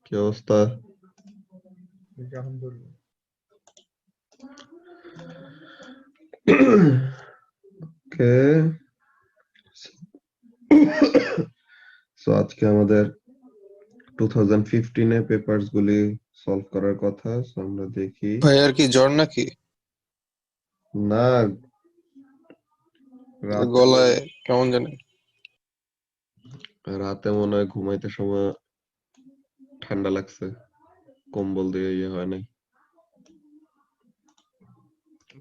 কি অবস্থা? আলহামদুলিল্লাহ। ওকে, সো আজকে আমাদের 2015 এ পেপারস গুলি সলভ করার কথা। সো আমরা দেখি। ভাই আর কি জ্বর নাকি? না, গলায় কেমন জানি। রাতে মনে হয় ঘুমাইতে সময় ঠান্ডা লাগছে, কম্বল দিয়ে ইয়ে হয় নাই।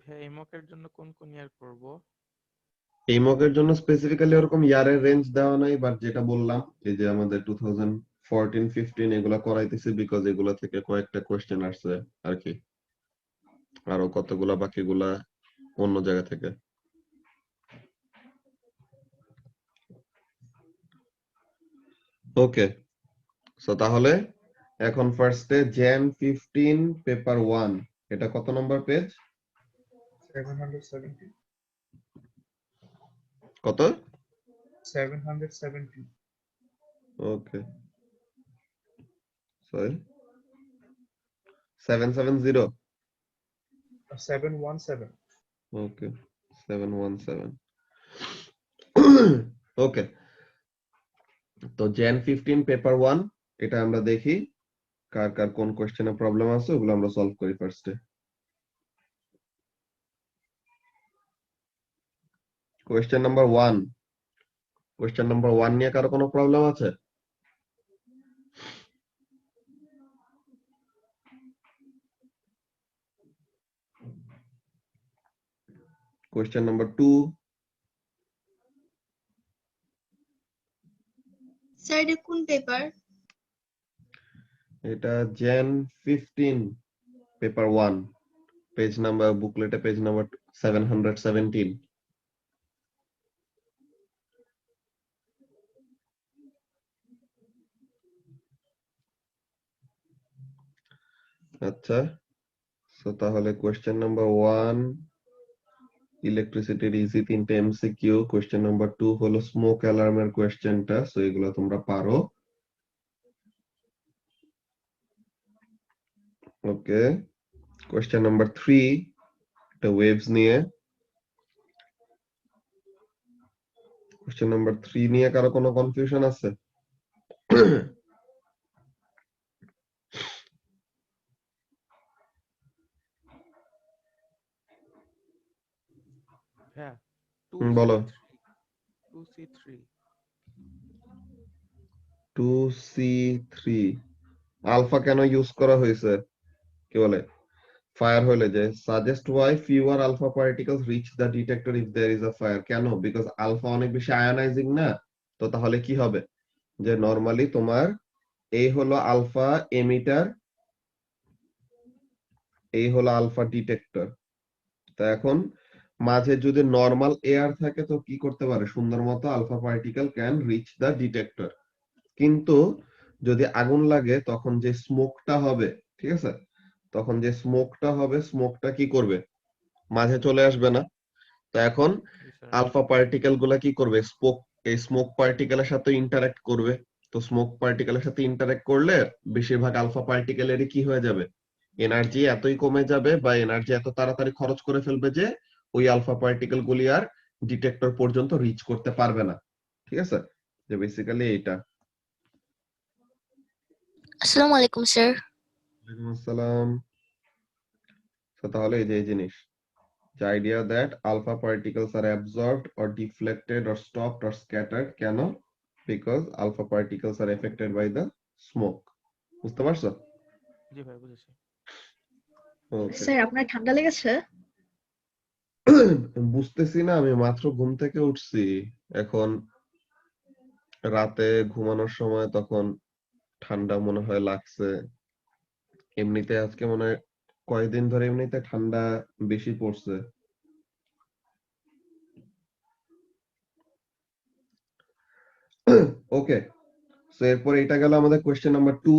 ভাই এই মকের জন্য কোন কোন ইয়ার করব? এই মকের জন্য স্পেসিফিক্যালি ওরকম ইয়ারের রেঞ্জ দেওয়া নাই, বাট যেটা বললাম এই যে আমাদের 2014-15 এগুলা করাইতেছি বিকজ এগুলা থেকে কয়েকটা কোয়েশ্চেন আসছে আর কি, আরো কতগুলা বাকিগুলা অন্য জায়গা থেকে। ওকে, সো তাহলে এখন ফার্স্টে জ্যান 15 পেপার 1, এটা কত নম্বর পেজ? 770 কত? 770 ওকে, সরি 770। 717 ওকে, 717। ওকে, তো জ্যান 15 পেপার 1 এটা আমরা দেখি কার কার কোন কোশ্চেনে প্রবলেম আছে ওগুলো আমরা সলভ করি ফার্স্টে। কোশ্চেন নাম্বার 1, কোশ্চেন নাম্বার 1 নিয়ে কারো কোনো প্রবলেম আছে? কোশ্চেন নাম্বার 2, স্যার এটা কোন পেপার? এটা জ্যান 15 পেপার 1, পেজ নাম্বার বুকলেটে পেজ নাম্বার 717। আচ্ছা, সো তাহলে কোশ্চেন নাম্বার 1 ইলেকট্রিসিটির ইজি 3টে এমসিকিউ, কোশ্চেন নাম্বার 2 হলো স্মোক অ্যালার্মের কোশ্চেনটা, সো এগুলো তোমরা পারো। ওকে, কোশ্চেন নাম্বার 3 এটা ওয়েভস নিয়ে। কোশ্চেন নাম্বার 3 নিয়ে কারো কোনো কনফিউশন আছে? হ্যাঁ বলো। 2C3 2C3 আলফা কেন ইউজ করা হয়েছে? কি বলে ফায়ার হলে যে suggest why fewer alpha particles reach the detector if there is a fire. কেন? বিকজ আলফা অনেক বেশি আয়োনাইজিং না, তো তাহলে কি হবে যে নরমালি তোমার এই হলো আলফা এমিটার, এই হলো আলফা ডিটেক্টর। তা এখন মাঝে যদি নরমাল এয়ার থাকে তো কি করতে পারে, সুন্দর মতো alpha particle can reach the detector. কিন্তু যদি আগুন লাগে তখন যে স্মোকটা হবে, ঠিক আছে, তখন যে স্মোকটা হবে স্মোকটা কি করবে, মাঝে চলে আসবে না। তো এখন আলফা পার্টিকেল গুলা কি করবে, এই স্মোক পার্টিকেলের সাথে ইন্টারঅ্যাক্ট করবে। তো স্মোক পার্টিকেলের সাথে ইন্টারঅ্যাক্ট করলে বেশিরভাগ আলফা পার্টিকেলেরই কি হয়ে যাবে, এনার্জি এতই কমে যাবে বা এনার্জি এত তাড়াতাড়ি খরচ করে ফেলবে যে ওই আলফা পার্টিকেল গুলি আর ডিটেক্টর পর্যন্ত রিচ করতে পারবে না। ঠিক আছে, যে বেসিক্যালি এইটা। আসসালামু আলাইকুম স্যার। ওয়ালাইকুম আসসালাম। তো তাহলে এই যে এই জিনিস, the idea that alpha particles are absorbed or deflected or stopped or scattered, কেন? Because alpha particles are affected by the smoke. বুঝতে পারছো? জি ভাই বুঝেছি। ওকে, স্যার আপনার ঠান্ডা লেগেছে? বুঝতেছি না, আমি মাত্র ঘুম থেকে উঠছি। এখন রাতে ঘুমানোর সময় তখন ঠান্ডা মনে হয় লাগছে। এমনিতে আজকে মনে হয় কয়েকদিন ধরে এমনিতে ঠান্ডা বেশি পড়ছে। ওকে, সো এরপর এটা গেল আমাদের কোশ্চেন নাম্বার 2।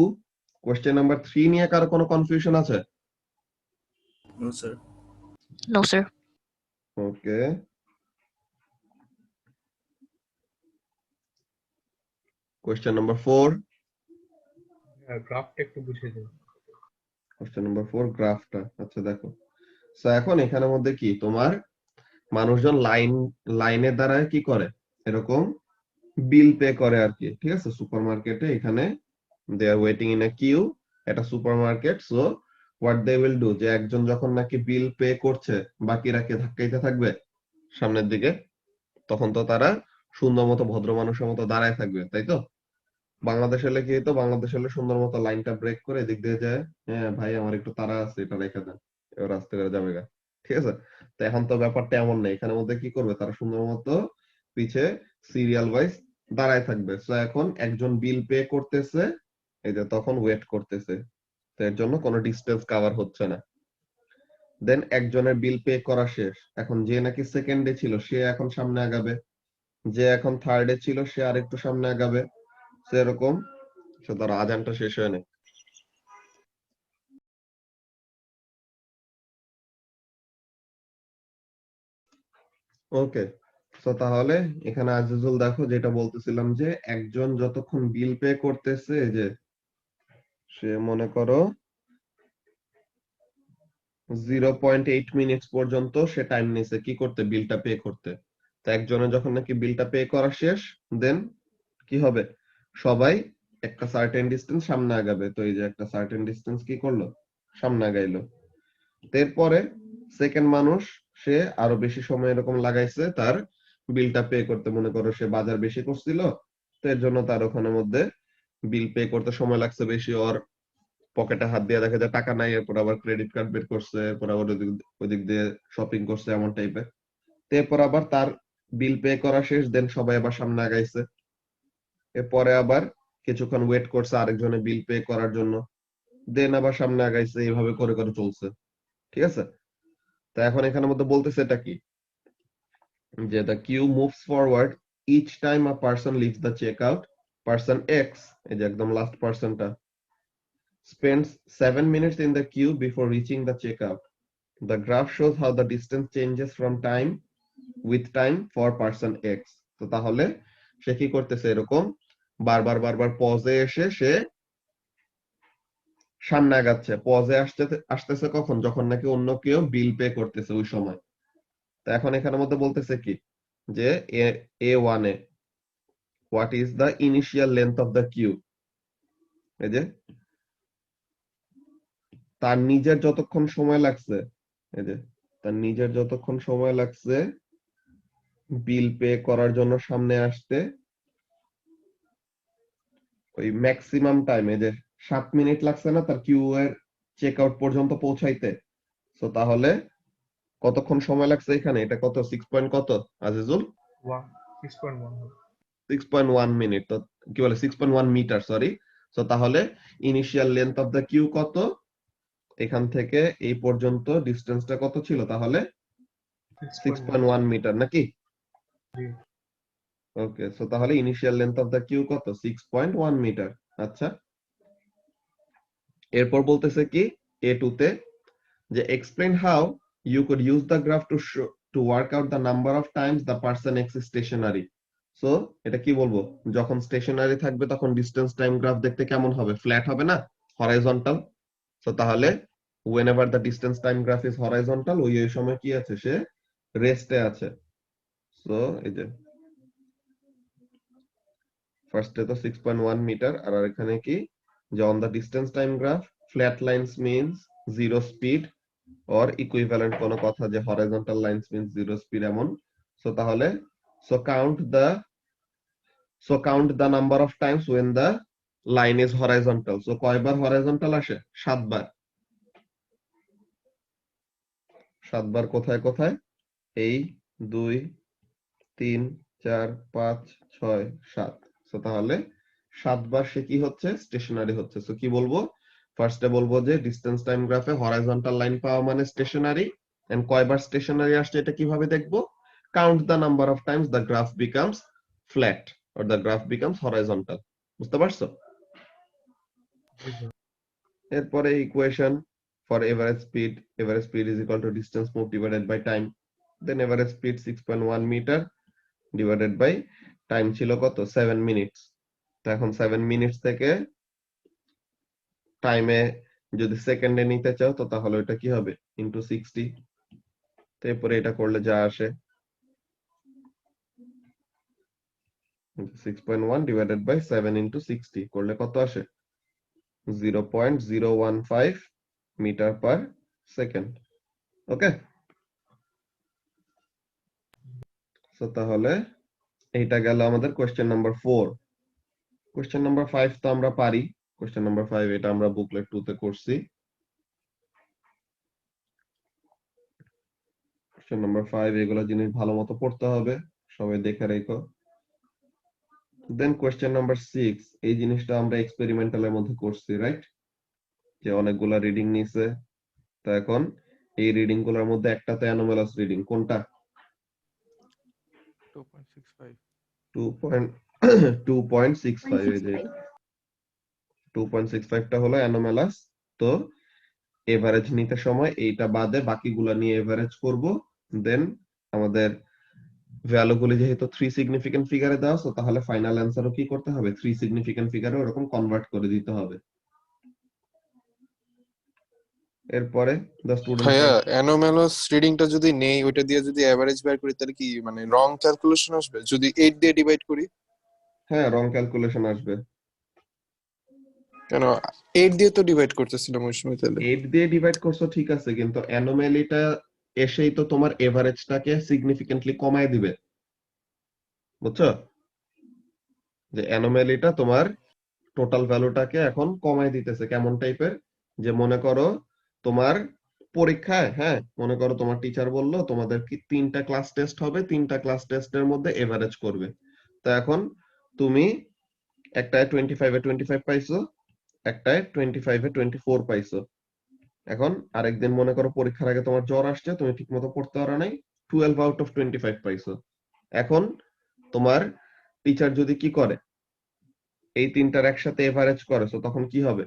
কোশ্চেন নাম্বার 3 নিয়ে কারো কোনো কনফিউশন আছে? No sir. No sir. Okay, question number 4, গ্রাফটা একটু বুঝিয়ে দিন। কোশ্চেন নাম্বার 4 গ্রাফটা। আচ্ছা দেখো, সো এখন এখানের মধ্যে কি তোমার মানুষজন লাইনে দাঁড়ায় কি করে, এরকম বিল পে করে আর কি, ঠিক আছে। সুপারমার্কেটে এখানে দে আর ওয়েটিং ইন এ কিউ, এটা supermarket. So what they will do, যে একজন যখন নাকি বিল পে করছে বাকিরা কে ধাক্কাইতে থাকবে সামনের দিকে, তখন তো তারা সুন্দর মতো ভদ্র মানুষের মতো দাঁড়ায় থাকবে, তাই তো। বাংলাদেশ হলে কি হতো, বাংলাদেশ হলে সুন্দর মতো লাইনটা ব্রেক করে এদিক দিয়ে যায়, হ্যাঁ ভাই আমার একটু তাড়া আছে, এটা রেখে দেন, এবার রাস্তা করে যাবে গা, ঠিক আছে। তো এখন তো ব্যাপারটা এমন নেই, এখানের মধ্যে কি করবে, তারা সুন্দর মতো পিছে সিরিয়াল ওয়াইজ দাঁড়ায় থাকবে। তো এখন একজন বিল পে করতেছে, এই যে তখন ওয়েট করতেছে, তো এর জন্য কোনো ডিস্টেন্স কভার হচ্ছে না। দেন একজনের বিল পে করা শেষ, এখন যে নাকি সেকেন্ডে ছিল সে এখন সামনে আগাবে, যে এখন থার্ডে ছিল সে আরেকটু সামনে আগাবে, সেরকম। সে ধর আজানটা শেষ হয় না। ওকে, তো তাহলে এখানে আজিজুল দেখো যেটা বলতেছিলাম, যে একজন যতক্ষণ বিল পে করতেছে, এই যে সে মনে করো 0.8 মিনিটস পর্যন্ত সে টাইম নিছে কি করতে, বিলটা পে করতে। তো একজনের যখন নাকি বিলটা পে করা শেষ, দেন কি হবে, সবাই একটা সার্টেন ডিস্টেন্স সামনে আগাবে। তো এই যে একটা সার্টেন ডিস্টেন্স কি করলো, সামনে আগাইলো। এরপরে সেকেন্ড মানুষ, সে আরো বেশি সময় এরকম লাগাইছে তার বিলটা পে করতে, মনে করো সে বাজার বেশি করছিল, তো এর জন্য তার ওখানের মধ্যে বিল পে করতে সময় লাগছে বেশি। ওর পকেটে হাত দিয়ে দেখে যে টাকা নাই, এরপর আবার ক্রেডিট কার্ড বের করছে, এরপর আবার ওদিক দিয়ে শপিং করছে, এমন টাইপের। এরপর আবার তার বিল পে করা শেষ, দেন সবাই আবার সামনে আগাইছে। এরপরে আবার কিছুক্ষণ ওয়েট করছে আরেকজনের বিল পে করার জন্য, দেন আবার সামনে আগাইছে, এইভাবে করে করে চলছে, ঠিক আছে। তো এখন এখানের মধ্যে বলতেছে এটা কি, যে the queue moves forward each time a person leaves the checkout. Person X, এই যে একদম last পার্সনটা, spends 7 minutes in the queue before reaching the checkout. The graph shows how the distance changes from time with time for person X. তো তাহলে সে কি করতেছে, এরকম বারবার বারবার পজে এসে সে সামনে আগাচ্ছে। পজে আসতেছে কখন, যখন নাকি অন্য কেউ বিল পে করতেছে ওই সময়। তো এখন এখানের মধ্যে বলতেছে কি, যে A1 A what is the initial length of the queue, এই যে তার নিজের যতক্ষণ সময় লাগছে, এই যে তার নিজের যতক্ষণ সময় লাগছে বিল পে করার জন্য সামনে আসতে, ওই ম্যাক্সিমাম টাইম, এই যে 7 মিনিট লাগছে না তার কিউ এর চেক আউট পর্যন্ত পৌঁছাইতে। তো তাহলে কতক্ষণ সময় লাগছে এখানে, এটা কত 6 পয়েন্ট কত আজিজুল, 6.1 6.1 মিনিট। তো কি বলে 6.1 মিটার, সরি। তো তাহলে initial length of the queue কত, এখান থেকে এই পর্যন্ত ডিস্টেন্সটা কত ছিল, তাহলে 6.1 মিটার নাকি। ওকে, সো তাহলে initial length of the queue কত, 6.1 মিটার। আচ্ছা, এরপর বলতেছে কি A2 তে, যে explain how you could use the graph to work out the number of times the person is stationary. So এটা কি বলবো, যখন স্টেশনারি থাকবে তখন ডিস্টেন্স টাইম গ্রাফ দেখতে কেমন হবে, ফ্ল্যাট হবে না, হরাইজন্টাল। সো তাহলে whenever the distance time graph is horizontal, ওই সময় কি আছে, সে রেস্টে আছে। সো এই যে ফার্স্টে তো 6.1 মিটার, আর এখানে কি, যে on the distance time graph flat lines means zero speed, or equivalent কোনো কথা, যে horizontal lines means zero speed, এমন। সো তাহলে so count the number of times when the line is horizontal. So কয়বার horizontal আসে, 7 বার। 7 বার কোথায় কোথায়, এই 2 3 4 5 6 7। সো তাহলে 7 বার সে কি হচ্ছে, স্টেশনারি হচ্ছে। সো কি বলবো, ফার্স্টে বলবো যে ডিসটেন্স টাইম গ্রাফে হরাইজন্টাল লাইন পাওয়া মানে স্টেশনারি, এন্ড কয়বার স্টেশনারি আসছে এটা কিভাবে দেখবো, count the number of times the graph becomes flat or the graph becomes horizontal. বুঝতে পারছো। এরপরে equation for average speed is equal to distance move divided by time. Then average speed 6.1 metre divided by time ছিল কত, 7 minutes. তো এখন 7 minutes থেকে টাইমে যদি সেকেন্ডে নিতে চাও তো তাহলে এটা কি হবে ইনটু 60, তারপরে এটা করলে যা আসে 6.1 ডিভাইডেড বাই 7 ইনটু 60 করলে কত আসে 0.015 মিটার পার সেকেন্ড। ওকে, সো তাহলে এইটা গেল আমাদের কোশ্চেন নাম্বার 4। কোশ্চেন নাম্বার 5 তো আমরা পারি। কোশ্চেন নাম্বার 5 এটা আমরা বুকলেট 2 তে করছি। কোশ্চেন নাম্বার 5 এগুলো জিনিস ভালো মতো পড়তে হবে, সবাই দেখে রেখো। দেন কোশ্চেন নাম্বার 6 এই জিনিসটা আমরা এক্সপেরিমেন্টালের মধ্যে করছি, রাইট? যে অনেকগুলা রিডিং নিছে, তো এখন এই রিডিং গুলোর মধ্যে একটাতে অ্যানোমালাস রিডিং, কোনটা? 2.65 2.65 এই যে 2.65 টা হলো অ্যানোমালাস। তো এভারেজ নিতে সময় এইটা বাদে বাকিগুলা নিয়ে এভারেজ করব। দেন আমাদের ভ্যালুগুলি যেহেতু 3 সিগনিফিকেন্ট ফিগারে দাও, সো তাহলে ফাইনাল অ্যানসারও কি করতে হবে 3 সিগনিফিকেন্ট ফিগারে ওরকম কনভার্ট করে দিতে হবে। এরপরে দ্য স্টুডেন্ট ভাইয়া অ্যানোমালাস রিডিংটা যদি নেই ওইটা দিয়ে যদি এভারেজ বের করি তাহলে কি মানে রং ক্যালকুলেশন আসবে যদি 8 দিয়ে ডিভাইড করি? হ্যাঁ, রং ক্যালকুলেশন আসবে। কেন 8 দিয়ে তো ডিভাইড করতেছিলাম ওই সময় তাহলে। 8 দিয়ে ডিভাইড করছো ঠিক আছে, কিন্তু অ্যানোমালিটা এসেই তো তোমার এভারেজটাকে সিগনিফিকেন্টলি কমায় দিবে, বুঝছো? যে অ্যানোমালিটা তোমার টোটাল ভ্যালুটাকে এখন কমায় দিতেছে। কেমন টাইপের? যে মনে করো তোমার পরীক্ষায়, হ্যাঁ মনে করো তোমার টিচার বললো তোমাদের কি 3টা ক্লাস টেস্ট হবে, 3টা ক্লাস টেস্টের মধ্যে এভারেজ করবে। তো এখন তুমি একটায় 25 এ 25 পাইছো, একটায় 25 এ 24 পাইছো। এখন আরেকদিন মনে করো পরীক্ষার আগে তোমার জ্বর আসছে, তুমি ঠিকমতো পড়তে পারো নাই, 12 আউট অফ 25 পাইছো। এখন তোমার টিচার যদি কি করে এই তিনটার একসাথে এভারেজ করে, তো তখন কি হবে?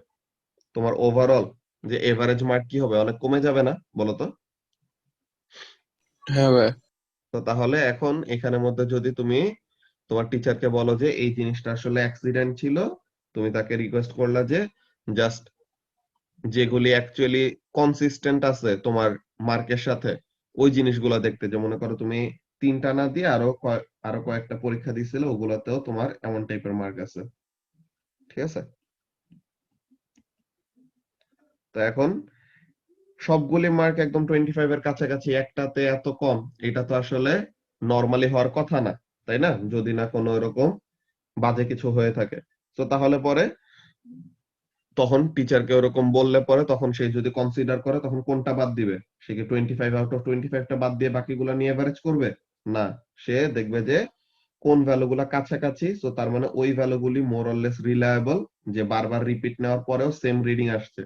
তোমার ওভারঅল যে এভারেজ মার্ক কি হবে, অনেক কমে যাবে না বলো তো? হ্যাঁ ভাই। তো তাহলে এখন এখানের মধ্যে যদি তুমি তোমার টিচারকে বলো যে এই জিনিসটা আসলে অ্যাক্সিডেন্ট ছিল, তুমি তাকে রিকোয়েস্ট করলা যে জাস্ট যেগুলি অ্যাকচুয়ালি কনসিস্টেন্ট আছে তোমার মার্কের সাথে ওই জিনিসগুলো দেখতে, যে মনে করো তুমি 3টা না দিয়ে আরো কয়েকটা পরীক্ষা দিছিলে, ওগুলাতেও তোমার এমন টাইপের মার্ক আছে, ঠিক আছে? তো এখন সবগুলি মার্ক একদম 25 এর কাছাকাছি, একটাতে এত কম, এটা তো আসলে নরমালি হওয়ার কথা না, তাই না? যদি না কোনো এরকম বাজে কিছু হয়ে থাকে। তো তাহলে পরে তখন টিচারকে ওরকম বললে পরে তখন সে যদি কনসিডার করে তখন কোনটা বাদ দিবে? সে কি 25 আউট অফ 25 টা বাদ দিয়ে বাকিগুলো নিয়ে এভারেজ করবে? না, সে দেখবে যে কোন ভ্যালুগুলা কাছাকাছি, সো তার মানে ওই ভ্যালুগুলি মোর অর লেস রিলায়েবল, যে বারবার রিপিট নেওয়ার পরেও সেম রিডিং আসছে।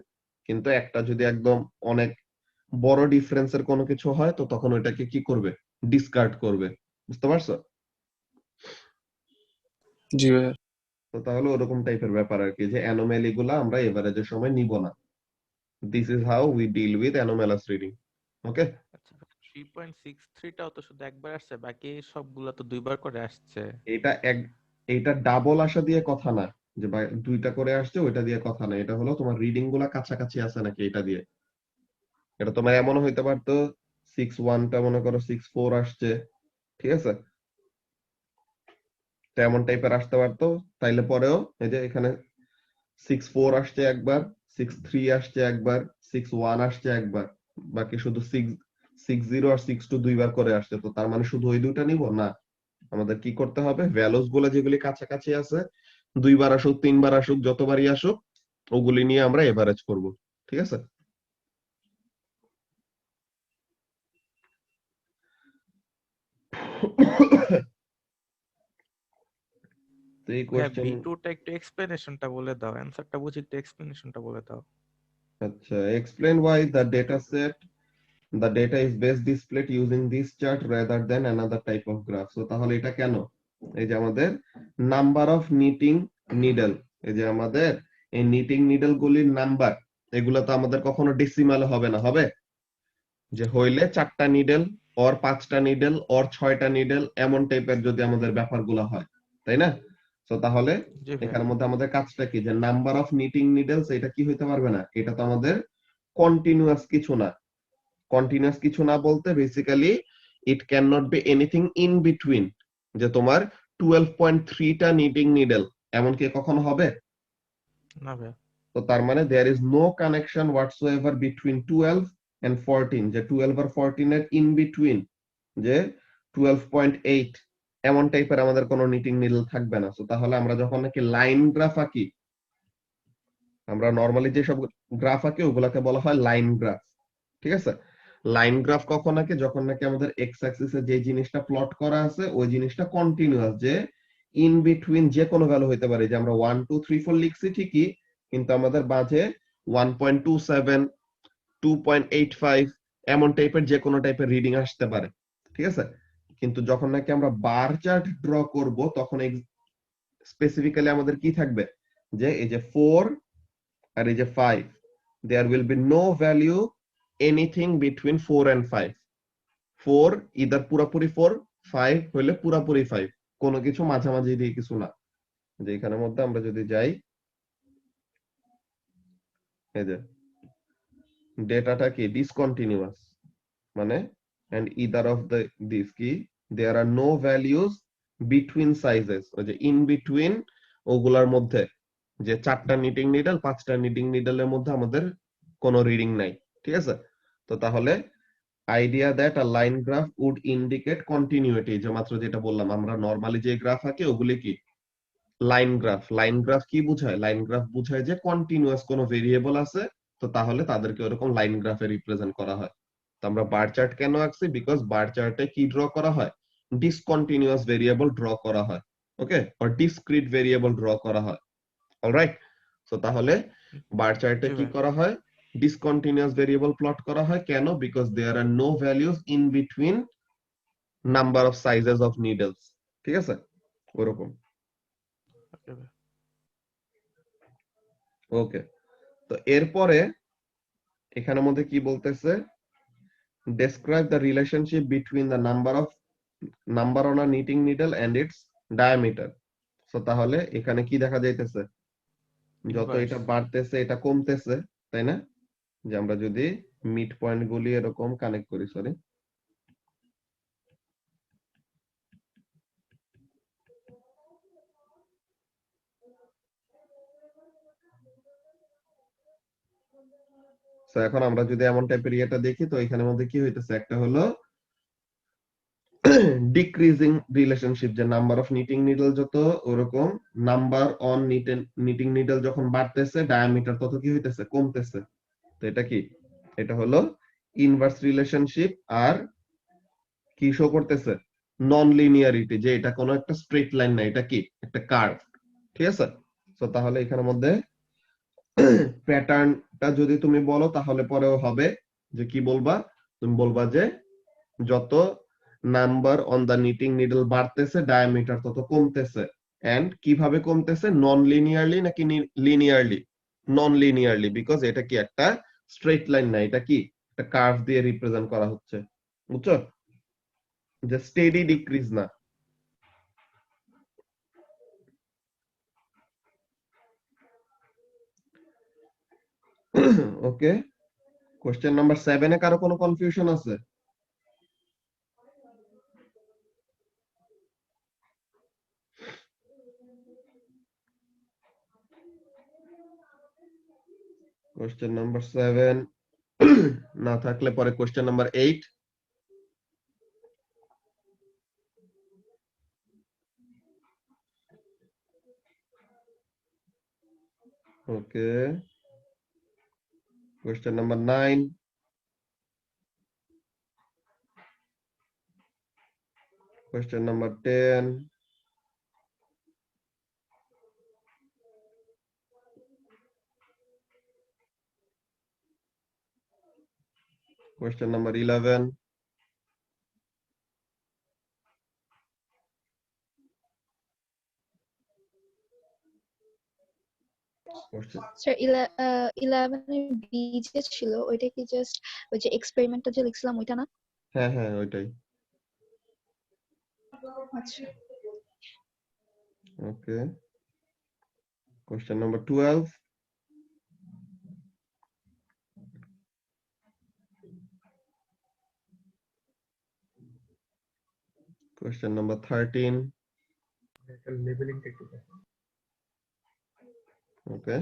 কিন্তু একটা যদি একদম অনেক বড় ডিফারেন্সের কোনো কিছু হয়, তো তখন ওইটাকে কি করবে? ডিসকার্ড করবে। বুঝতে পারছো? জি ভাইয়া। তো তাহলে ওরকম টাইপের ব্যাপার আর কি, যে অ্যানোমালি গুলা আমরা এভারেজের সময় নিব না। This is how we deal with anomalous reading. Okay, আচ্ছা 3.63 টাও তো শুধু একবার আসছে, বাকি সবগুলা তো দুইবার করে আসছে। এটা এইটা ডাবল আসা দিয়ে কথা না, যে দুইটা করে আসছে ওইটা দিয়ে কথা না। এটা হলো তোমার রিডিং গুলা কাছাকাছি আছে নাকি এটা দিয়ে। এটা তোমার এমনও হইতে পারতো 6.1 টা মনে করো 6.4 আসছে, ঠিক আছে? তেমন টাইপের আসতে পারতো। তাইলে পরেও এই যে এখানে 6.4 আসছে একবার, 6.3 আসছে একবার, 6.1 আসছে একবার, বাকি শুধু 6.0 আর 6.2 দুইবার করে আসছে। তো তার মানে শুধু ওই দুইটা নিব না, আমাদের কি করতে হবে, ভ্যালুস গুলো যেগুলি কাছাকাছি আছে, দুইবার আসুক, তিনবার আসুক, যতবারই আসুক, ওগুলি নিয়ে আমরা এভারেজ করব, ঠিক আছে? তো এই ভাইয়া কোশ্চেন, B2 টা একটু এক্সপ্লেনেশনটা বলে দাও, অ্যানসারটা বুঝি একটু এক্সপ্লেনেশনটা বলে দাও। আচ্ছা, explain why the data set the data is best displayed using this chart rather than another type of graph. So তাহলে এটা কেন? এই যে আমাদের নাম্বার অফ নিটিং নিডল, এই যে আমাদের এই নিটিং নিডল গুলির নাম্বার, এগুলো তো আমাদের কখনো ডেসিমালে হবে না, হবে? যে হইলে 4টা নিডল অর 5টা নিডল অর 6টা নিডল, এমন টাইপের যদি আমাদের ব্যাপারগুলো হয়, তাই না? তো তাহলে জি ভাইয়া। এখানের মধ্যে আমাদের কাজটা কি, যে নাম্বার অফ নিটিং নিডলস এটা কি হইতে পারবে না, এটা তো আমাদের কন্টিনিউয়াস কিছু না। কন্টিনিউয়াস কিছু না বলতে basically it can not B anything in between, যে তোমার 12.3টা নিটিং নিডল এমন কি কখনো হবে? না ভাইয়া। তো তার মানে there is no connection whatsoever between 12 and 14, যে 12 আর 14 এর ইন বিটুইন যে 12.8 এমন টাইপের আমাদের কোনো নিটিং নিডল থাকবে না। তো তাহলে আমরা যখন নাকি লাইন গ্রাফ আঁকি, আমরা নরমালি যে সব গ্রাফ আঁকি ওগুলাকে বলা হয় লাইন গ্রাফ। ঠিক আছে? লাইন গ্রাফ কখন আঁকে, যখন নাকি আমাদের এক্স অ্যাক্সিসে যে জিনিসটা প্লট করা আছে ওই জিনিসটা কন্টিনিউয়াস, যে ইন বিটুইন যে কোনো ভ্যালু হইতে পারে, যে আমরা 1 2 3 4 লিখছি ঠিকই, কিন্তু আমাদের মাঝে 1.27 2.85 এমন টাইপের যে কোনো টাইপের রিডিং আসতে পারে। ঠিক আছে? কিন্তু যখন নাকি আমরা বার চার্ট ড্র করব তখন স্পেসিফিক্যালি আমাদের কি থাকবে, যে এই যে 4 আর এই যে 5, there will be no value anything between 4 and 5. 4 either পুরাপুরি 4, 5 হইলে পুরাপুরি 5, কোনো কিছু মাঝামাঝি দিয়ে কিছু না। যে এখানের মধ্যে আমরা যদি যাই, এই যে ডেটাটা কি ডিসকন্টিনিউয়াস, মানে and either of these কি there are no values between sizes, ওই যে in between ওগুলার মধ্যে, যে 4টা নিটিং নিডল 5টা নিটিং নিডলের মধ্যে আমাদের কোনো রিডিং নাই। ঠিক আছে? তো তাহলে idea that a line graph would indicate continuity, যে মাত্র যেটা বললাম, আমরা নরমালি যে গ্রাফ আঁকি ওগুলি কি লাইন গ্রাফ। লাইন গ্রাফ কি বোঝায়? লাইন গ্রাফ বোঝায় যে কন্টিনিউয়াস কোনো ভেরিয়েবল আছে, তো তাহলে তাদেরকে ওরকম লাইন গ্রাফে রিপ্রেজেন্ট করা হয়। তো আমরা বার চার্ট কেন আঁকছি? বিকজ বার চার্টে কি ড্র করা হয়, ডিসকন্টিনিউয়াস ভেরিয়েবল ড্র করা হয়, ওকে, অর ডিসক্রিট ভেরিয়েবল ড্র করা হয়। অলরাইট? সো তাহলে বার চার্টে জি কি ভাইয়া। করা হয়, ডিসকন্টিনিউয়াস ভেরিয়েবল প্লট করা হয়। কেন? Because there are no values in between number of sizes of needles. ঠিক আছে? ওরকম। ওকে ভাইয়া। ওকে, তো এরপরে এখানের মধ্যে কি বলতেছে, describe the relationship between the number on a knitting needle and its diameter. So তাহলে এখানে কি দেখা যাইতেছে, যত ইনভার্স। এটা বাড়তেছে এটা কমতেছে, তাই না? যে আমরা যদি মিড পয়েন্ট গুলি এরকম কানেক্ট করি, সরি, তো এখন আমরা যদি এমন টাইপের ইয়েটা দেখি, তো এখানের মধ্যে কি হইতেছে, একটা হলো ডিক্রিজিং রিলেশনশিপ, যে নাম্বার অফ নিটিং নিডল যত ওরকম নাম্বার অন নিটিং নিডল যখন বাড়তেছে ডায়ামিটার তত কি হইতেছে, কমতেছে। তো এটা কি, এটা হলো ইনভার্স রিলেশনশিপ। আর কি শো করতেছে, নন লিনিয়ারিটি, যে এটা কোনো একটা স্ট্রেট লাইন না, এটা কি একটা কার্ভ। ঠিক আছে? তো তাহলে এখানের মধ্যে প্যাটার্নটা যদি তুমি বলো তাহলে পরেও হবে, যে কি বলবা, তুমি বলবা যে যত number on the knitting needle বাড়তেছে ডায়ামিটার তত কমতেছে। এন্ড কিভাবে কমতেছে, নন লিনিয়ারলি নাকি লিনিয়ারলি? নন লিনিয়ারলি, বিকজ এটা কি একটা স্ট্রেট লাইন না, এটা কি একটা কার্ভ দিয়ে রিপ্রেজেন্ট করা হচ্ছে। বুঝছো? যে স্টেডি ডিক্রিজ না। ওকে, কোশ্চেন নাম্বার 7 এ কারো কোনো কনফিউশন আছে? কোশ্চেন নাম্বার 7 না থাকলে পরে question number 8। Okay, question number 9, question number 10, question number 11, question, sir 11 এর বি যে ছিল ওইটা কি জাস্ট ওই যে এক্সপেরিমেন্টটা যে লিখছিলাম ওইটা না? হ্যাঁ হ্যাঁ ওইটাই। আচ্ছা। Okay. Question number 12. Question number 13. একটা লেভেলিংটা একটু দেখো। Okay.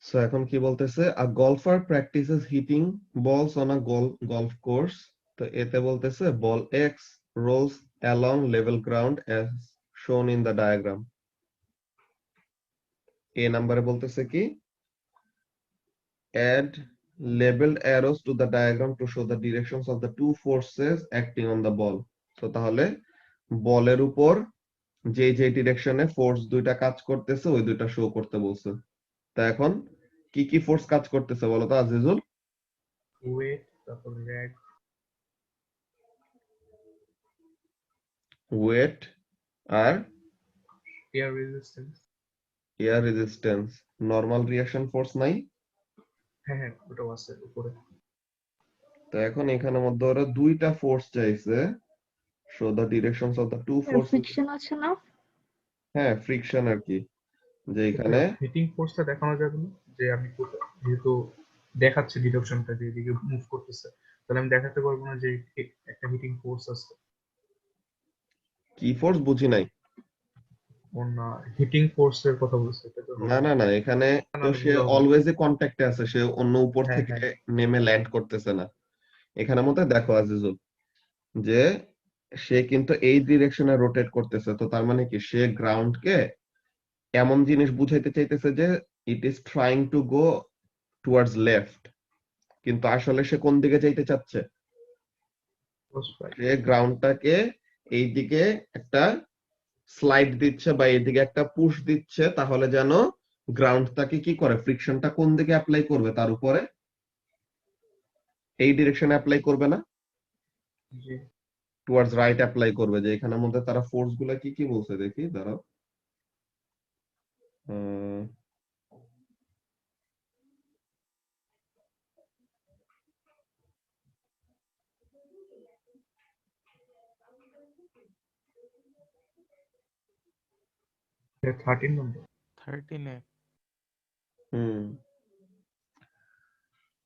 So এখন কি বলতেছে a golfer practices hitting balls on a golf course. তো এতে বলতেছে ball X rolls along level ground as shown in the diagram. A নম্বরে বলতেছে কি add labeled arrows to the diagram to show the directions of the two forces acting on the ball. তো তাহলে বলের উপর যে যে ডিরেকশনে ফোর্স দুইটা কাজ করতেছে ওই দুইটা শো করতে বলছে। তা এখন কি কি ফোর্স কাজ করতেছে বলো তো আজিজুল? ওয়েট, তারপর র্যাক, ওয়েট আর air resistance. Air resistance. Normal reaction force নাই? হ্যাঁ হ্যাঁ, ওটাও আছে উপরে। তো এখন এখানের মধ্যে ওরা দুইটা ফোর্স চাইছে, show the directions of the two force. Friction আছে না? হ্যাঁ, ফ্রিকশন আর কি, যে এখানে হিটিং ফোর্সটা দেখানো যাবে না, যে আমি যেহেতু দেখাচ্ছে ডিরেকশনটা যে এদিকে মুভ করতেছে, তাহলে আমি দেখাতে পারবো না যে একটা হিটিং ফোর্স আছে। কি ফোর্স বুঝি নাই। ওর না, হিটিং ফোর্স এর কথা বলছে, এটা তো হবে না না না, এখানে না, তো না, সে বোঝা হবে। অলওয়েজই কন্ট্যাক্টে আছে, সে অন্য উপর হ্যাঁ, থেকে হ্যাঁ। নেমে ল্যান্ড করতেছে না। এখানের মধ্যে দেখো আজিজুল, যে সে কিন্তু এই ডিরেকশনে রোটেট করতেছে, তো তার মানে কি সে গ্রাউন্ডকে এমন জিনিস বুঝাইতে চাইতেছে যে it is trying to go towards left, কিন্তু আসলে সে কোন দিকে যাইতে চাচ্ছে? সে গ্রাউন্ডটাকে এই দিকে একটা স্লাইড দিচ্ছে বা এইদিকে একটা পুশ দিচ্ছে, তাহলে যেন গ্রাউন্ডটাকে কি করে, ফ্রিকশনটা কোন দিকে অ্যাপ্লাই করবে, তার উপরে এই ডিরেকশনে অ্যাপ্লাই করবে না, জি। টুয়ার্ডস রাইট অ্যাপ্লাই করবে। যে এখানের মধ্যে তারা ফোর্স গুলা কি কি বলছে দেখি, দাঁড়াও। আহ, এটা 13 নম্বর। 13 হুম,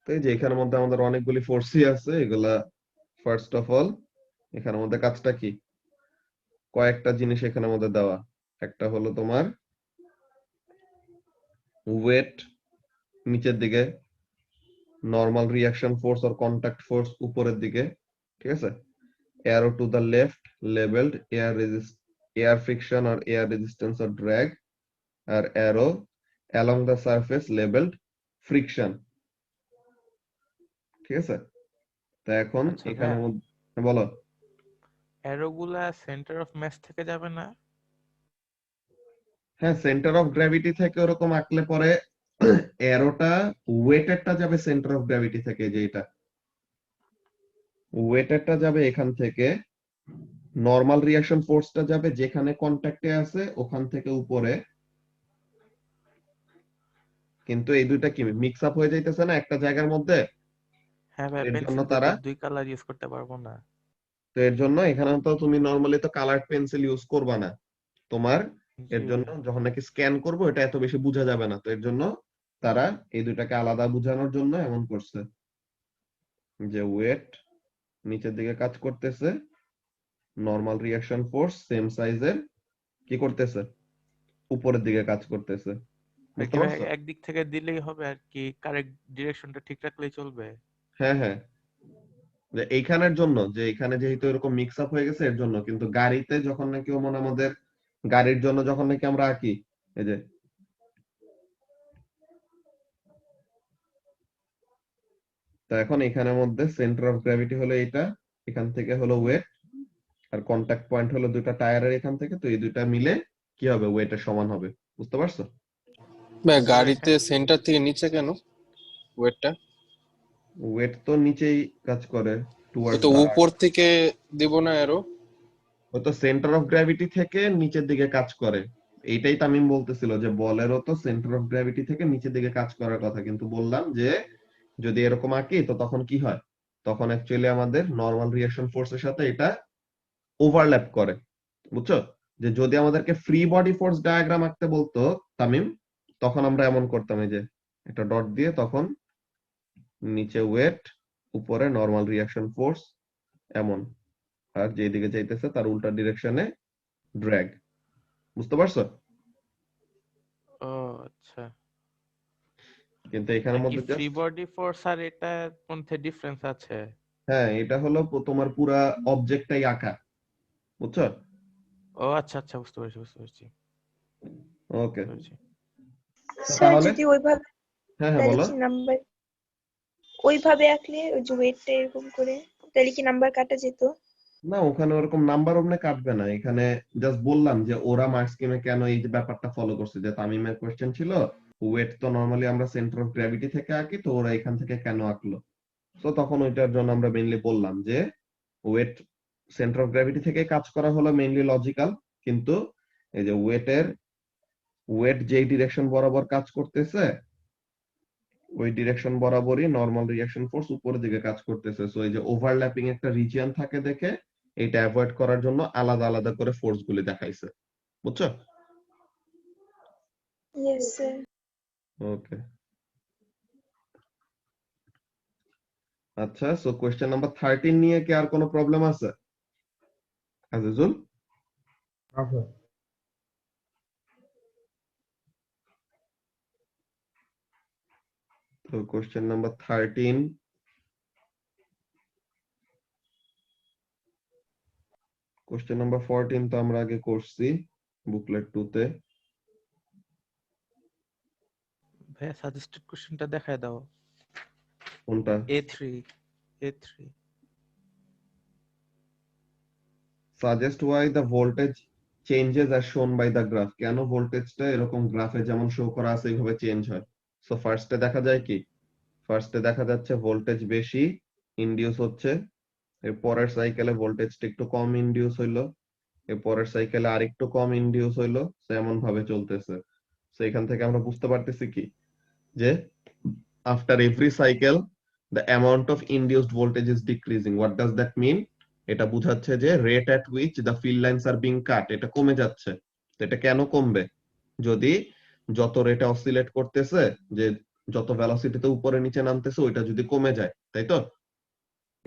তো এই যে এখানের মধ্যে আমাদের অনেকগুলি ফোর্সই আছে, এগুলা ফার্স্ট অফ অল এখানের মধ্যে কাজটা কি, কয়েকটা জিনিস এখানের মধ্যে দেওয়া। একটা হলো তোমার ওয়েট নিচের দিকে, নর্মাল রিঅ্যাকশন ফোর্স আর কন্টাক্ট ফোর্স উপরের দিকে, ঠিক আছে। Arrow to the left levelled air friction আর এয়ার রেজিস্ট্যান্স আর ড্র্যাগ, আর arrow along the surface levelled friction, ঠিক আছে। তা এখন আচ্ছা এখানে ভাইয়া, বলো। অ্যারোগুলা সেন্টার অফ মাস থেকে যাবে না? হ্যাঁ, সেন্টার অফ গ্র্যাভিটি থেকে ওরকম আঁকলে পরে অ্যারোটা ওয়েটেরটা যাবে সেন্টার অফ গ্র্যাভিটি থেকে, যে এটা ওয়েটেরটা যাবে এখান থেকে, নরমাল রিঅ্যাকশন ফোর্সটা যাবে যেখানে কন্টাক্টে আছে ওখান থেকে উপরে, কিন্তু এই দুইটা কি মিক্স আপ হয়ে যাইতেছে না একটা জায়গার মধ্যে। হ্যাঁ ভাই, এর জন্য পেন্সিল দিয়ে তারা, তো দুই কালার ইউজ করতে পারবো না। তো এর জন্য এখানে তো তুমি নরমালি তো কালার পেন্সিল ইউজ করবা না, তোমার এর জি জন্য ভাই। যখন নাকি স্ক্যান করবো এটা এত বেশি বোঝা যাবে না, তো এর জন্য তারা এই দুইটাকে আলাদা বোঝানোর জন্য এমন করছে, যে ওয়েট নিচের দিকে কাজ করতেছে, নরমাল রিঅ্যাকশন ফোর্স সেম সাইজের কি করতেছে, উপরের দিকে কাজ করতেছে। আর বুঝতে কি ভাই, পারছো? একদিক থেকে দিলেই হবে আর কি, কারেক্ট ডিরেকশনটা ঠিক রাখলেই চলবে? হ্যাঁ হ্যাঁ, যে এইখানের জন্য, যে এখানে যেহেতু এরকম মিক্স আপ হয়ে গেছে এর জন্য, কিন্তু গাড়িতে যখন নাকি মনে আমাদের গাড়ির জন্য যখন নাকি আমরা আঁকি, এই যে তো এখন এখানের মধ্যে সেন্টার অফ গ্র্যাভিটি হলো এটা, এখান থেকে হলো ওয়েট, আর কন্টাক্ট পয়েন্ট হলো দুইটা টায়ারের এখান থেকে, তো এই দুইটা মিলে কি হবে, ওয়েটের সমান হবে। বুঝতে পারছো? আচ্ছা ভাই, গাড়িতে সেন্টার থেকে নিচে কেন ওয়েটটা? ওয়েট তো নিচেই কাজ করে ওই টুয়ার্ডস তো দা, উপর থেকে দেব না আরো? ওই তো সেন্টার অফ গ্র্যাভিটি থেকে নিচের দিকে কাজ করে। এইটাই তামিম বলতেছিল যে বলেরও তো সেন্টার অফ গ্র্যাভিটি থেকে নিচের দিকে কাজ করার কথা, কিন্তু বললাম যে যদি এরকম আঁকি তো তখন কি হয়, তখন অ্যাকচুয়ালি আমাদের নরমাল রিঅ্যাকশন ফোর্সের সাথে এটা ওভারল্যাপ করে, বুঝছো? যে যদি আমাদেরকে ফ্রি বডি ফোর্স ডায়াগ্রাম আঁকতে বলতো তামিম, তখন আমরা এমন করতাম, এই যে একটা ডট দিয়ে, তখন নিচে ওয়েট, উপরে নরমাল রিঅ্যাকশন ফোর্স এমন, আর যেদিকে যাইতেছে তার উল্টা ডিরেকশনে ড্র্যাগ। বুঝতে পারছো? ও আচ্ছা, কিন্তু এখানের নাকি মধ্যে ফ্রি just- বডি ফোর্স আর এটার মধ্যে ডিফারেন্স আছে? হ্যাঁ, এটা হলো তোমার পুরা অবজেক্টটাই আঁকা, বুঝছো? ও আচ্ছা আচ্ছা, বুঝতে পেরেছি বুঝতে পেরেছি ওকে, বুঝতে পেরেছি। স্যার তাহলে যদি ওইভাবে হ্যাঁ হ্যাঁ তাহলে বলো। কি নাম্বার ওইভাবে আঁকলে ওই যে ওয়েটটা এরকম করে তাহলে কি নাম্বার কাটা যেত? না, ওখানে ওরকম নাম্বার ওমনে কাটবে না। এখানে জাস্ট বললাম যে ওরা মার্ক স্কিমে কেন এই যে ব্যাপারটা ফলো করছে, যে তামিমের কোশ্চেন ছিল ওয়েট তো নরমালি আমরা সেন্টার অফ গ্র্যাভিটি থেকে আঁকি, তো ওরা এখান থেকে কেন আঁকলো। তো তখন ওইটার জন্য আমরা মেইনলি বললাম যে ওয়েট সেন্টার অফ গ্র্যাভিটি থেকে কাজ করা হলো মেইনলি লজিক্যাল, কিন্তু এই যে ওয়েট যেই ডিরেকশন বরাবর কাজ করতেছে ওই ডিরেকশন বরাবরই নরমাল রিঅ্যাকশন ফোর্স উপরের দিকে কাজ করতেছে। সো এই যে ওভারল্যাপিং একটা রিজিয়ন থাকে দেখে এটা অ্যাভয়েড করার জন্য আলাদা আলাদা করে ফোর্স গুলি দেখাইছে, বুঝছো? Yes sir. ওকে, আচ্ছা। সো কোয়েশ্চেন নাম্বার 13 নিয়ে কি আর কোনো প্রবলেম আছে আজিজুল? আচ্ছা তো কোয়েশ্চেন নাম্বার 13, কোয়েশ্চেন নাম্বার 14 তো আমরা আগে করছি বুকলেট 2 তে। ভাইয়া সাজেস্টেড কোশ্চেনটা দেখায় দাও, কোনটা? A3 A3 suggest why the voltage changes as shown by the graph। কেন ভোল্টেজটা এরকম গ্রাফে যেমন শো করা আছে এইভাবে চেঞ্জ হয়। সো ফার্স্টে দেখা যায় কি, ফার্স্টে দেখা যাচ্ছে ভোল্টেজ বেশি ইনডিউস হচ্ছে, এর পরের সাইকেলে ভোল্টেজটা একটু কম ইনডিউস হইলো, এর পরের সাইকেলে আরেকটু কম ইনডিউস হইলো, সো এমন ভাবে চলতেছে। সো এখান থেকে আমরা বুঝতে পারতেছি কি, যে after every cycle the amount of induced voltage is decreasing। what does that mean? এটা বোঝাচ্ছে যে rate at which the field lines are being cut এটা কমে যাচ্ছে। তো এটা কেন কমবে? যদি যত রেটে অসিলেট করতেছে, যে যত ভেলোসিটিতে উপরে নিচে নামতেছে ওইটা যদি কমে যায়, তাই তো?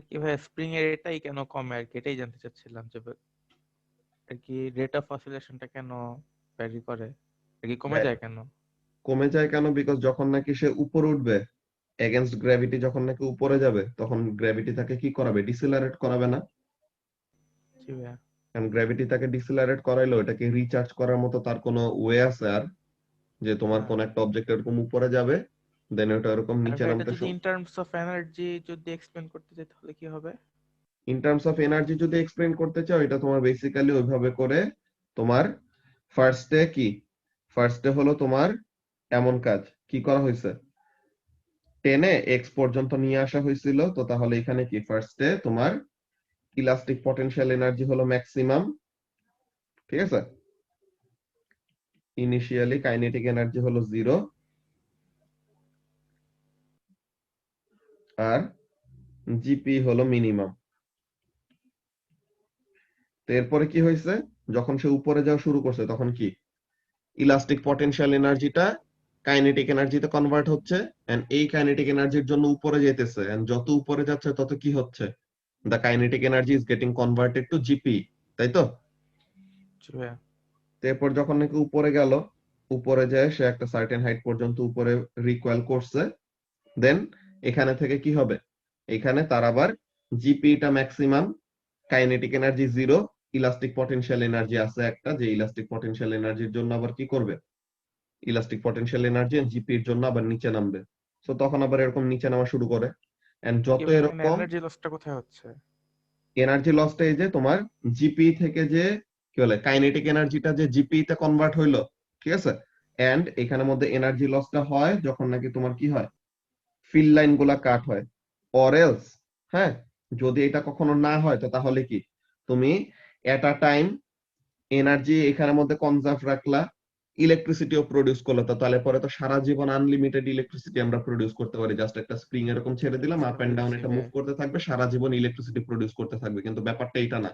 কি ভাইয়া স্প্রিং এর এটাই কেন কমে আর কি, এটাই জানতে চাচ্ছিলাম যে আর কি রেট অফ অসিলেশনটা কেন ভ্যারি করে আর কি কমে যায় কেন? কমে যায় কেন? বিকজ যখন নাকি সে উপরে উঠবে এগেনস্ট গ্র্যাভিটি, যখন নাকি উপরে যাবে তখন গ্র্যাভিটি তাকে কি করাবে? ডিসেলারেট করাবে না? জি ভাইয়া। কারণ গ্র্যাভিটি তাকে ডিসেলারেট করাইলো, এটাকে রিচার্জ করার মতো তার কোনো ওয়ে আছে আর, যে তোমার কোন একটা অবজেক্ট এরকম উপরে যাবে দেন ওটা এরকম আর নিচে ভাই এটা নামতে যদি ইন টার্মস অফ এনার্জি যদি এক্সপ্লেন করতে চাই তাহলে কি হবে? ইন টার্মস অফ এনার্জি যদি এক্সপ্লেইন করতে চাও, এটা তোমার বেসিক্যালি ওইভাবে করে তোমার ফার্স্টে হলো তোমার এমন কাজ কি করা হয়েছে, টেনে এক্স পর্যন্ত নিয়ে আসা হয়েছিল। তো তাহলে এখানে কি ফার্স্টে তোমার ইলাস্টিক পটেনশিয়াল এনার্জি হলো ম্যাক্সিমাম, ঠিক আছে? ইনিশিয়ালি কাইনেটিক এনার্জি হলো 0, আর জিপি হলো মিনিমাম। তো এরপরে কি হয়েছে, যখন সে উপরে যাওয়া শুরু করছে তখন কি ইলাস্টিক পটেনশিয়াল এনার্জিটা কাইনেটিক এনার্জিতে কনভার্ট হচ্ছে, এন্ড এই কাইনেটিক এনার্জির জন্য উপরে যেতেছে, এন্ড যত উপরে যাচ্ছে তত কি হচ্ছে, the kinetic energy is getting converted to GP, তাই তো? জি ভাইয়া। তো এরপর যখন নাকি উপরে গেল, উপরে যায় সে একটা সার্টেন হাইট পর্যন্ত উপরে রিকয়েল করছে, দেন এখানে থেকে কি হবে, এখানে তার আবার জিপিটা maximum, kinetic energy 0, elastic potential energy আছে একটা, যে ইলাস্টিক পটেনশিয়াল এনার্জির জন্য আবার কি করবে, ইলাস্টিক পটেনশিয়াল এনার্জি জিপির জন্য আবার নিচে নামবে। সো তখন আবার এরকম নিচে নামা শুরু করে, এন্ড যত এখানে এরকম এনার্জি লসটা কোথায় হচ্ছে? এনার্জি লসটা এই যে তোমার জিপি থেকে যে কি বলে কাইনেটিক এনার্জিটা যে জিপি তে কনভার্ট হইলো, ঠিক আছে? এন্ড এখানের মধ্যে এনার্জি লসটা হয় যখন নাকি তোমার কি হয়, ফিল্ড লাইন গুলা কাট হয়, অর এলস, হ্যাঁ, যদি এটা কখনো না হয় তো তাহলে কি তুমি এট আ টাইম এনার্জি এখানের মধ্যে কনজার্ভ রাখলা, ইলেকট্রিসিটিও প্রডিউস করলো, তো তাহলে পরে তো সারা জীবন আনলিমিটেড ইলেকট্রিসিটি আমরা প্রডিউস করতে পারি। জাস্ট একটা স্প্রিং এরকম ছেড়ে দিলাম, আপ এন্ড ডাউন এটা মুভ করতে থাকবে, সারা জীবন ইলেকট্রিসিটি প্রডিউস করতে থাকবে। কিন্তু ব্যাপারটা এটা না,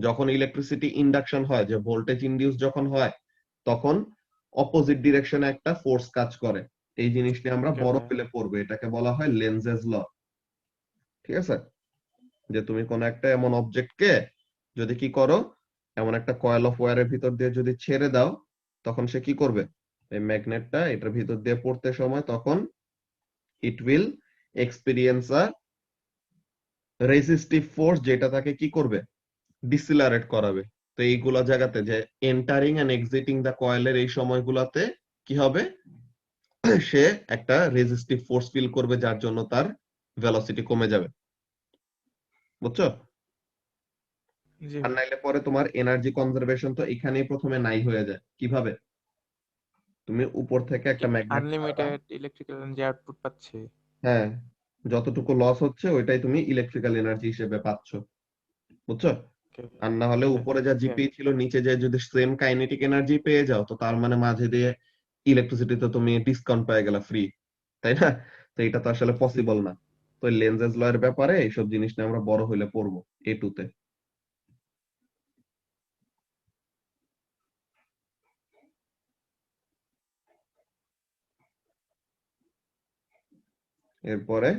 যখন ইলেকট্রিসিটি ইন্ডাকশন হয়, যে ভোল্টেজ ইনডিউস যখন হয়, তখন অপোজিট ডিরেকশনে একটা ফোর্স কাজ করে। এই জিনিসটা আমরা Okay, বড় ভাইয়া। হলে পড়বো, এটাকে বলা হয় লেনজেস ল। ঠিক আছে, যে তুমি কোন একটা এমন অবজেক্টকে যদি কি করো, এমন একটা কয়েল অফ ওয়্যারের ভিতর দিয়ে যদি ছেড়ে দাও, তখন সে কি করবে, এই ম্যাগনেটটা এটার ভিতর দিয়ে পড়তে সময় তখন it will experience a resistive force, যেটা তাকে কি করবে, ডিসিলারেট করাবে। তো এইগুলা জায়গাতে যে এন্টারিং এন্ড এক্সিটিং দা কয়েলের এই সময়গুলাতে কি হবে, সে একটা রেজিস্টিভ ফোর্স ফিল করবে, যার জন্য তার ভেলোসিটি কমে যাবে। বুঝছো? জি আর নাইলে পরে তোমার এনার্জি কনজারভেশন তো এখানেই প্রথমে নাই হয়ে যায়। কিভাবে? তুমি উপর থেকে একটা magnet, unlimited electrical energy output পাচ্ছি। হ্যাঁ, যতটুকু লস হচ্ছে ওইটাই তুমি ইলেকট্রিক্যাল এনার্জি হিসেবে পাচ্ছ। বুঝছো? Okay, আর না হলে জি ভাই। উপরে যা জি জিপি ভাই। ছিল, নিচে যে যদি সেম কাইনেটিক এনার্জি পেয়ে যাও, তো তার মানে মাঝে দিয়ে ইলেকট্রিসিটি তো তুমি ডিসকাউন্ট পেয়ে গেলা ফ্রি, তাই না? তো এটা তো আসলে জি। পসিবল না। তো লেনজেস ল এর ব্যাপারে এইসব জিনিস নিয়ে আমরা বড় হইলে পড়বো A2 তে। এরপরে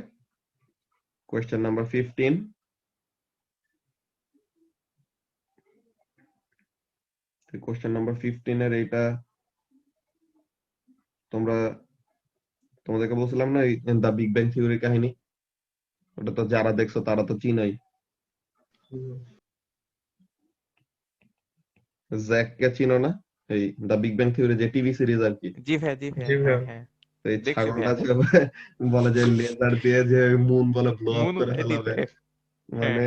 কোয়েশ্চেন নাম্বার 15। কোয়েশ্চেন নাম্বার 15 এর এইটা তোমরা, তোমাদেরকে বলছিলাম না দা বিগ ব্যাং থিওরি কাহিনী, ওটা তো যারা দেখছো তারা তো চিনোই। জ্যাক কে চিনো না? এই দা বিগ ব্যাং থিওরি যে টিভি সিরিজ আর কি। জি ভাই, জি ভাই। জি হ্যাঁ, ভাইয়া। হ্যাঁ। তো এই দেখছি ছাগলটা ভাইয়া। যে বলে যে লেজার দিয়ে যে মুন বলে ব্লো আপ মুন করে উঠাই ফেলাবে, দিতে। হ্যাঁ। মানে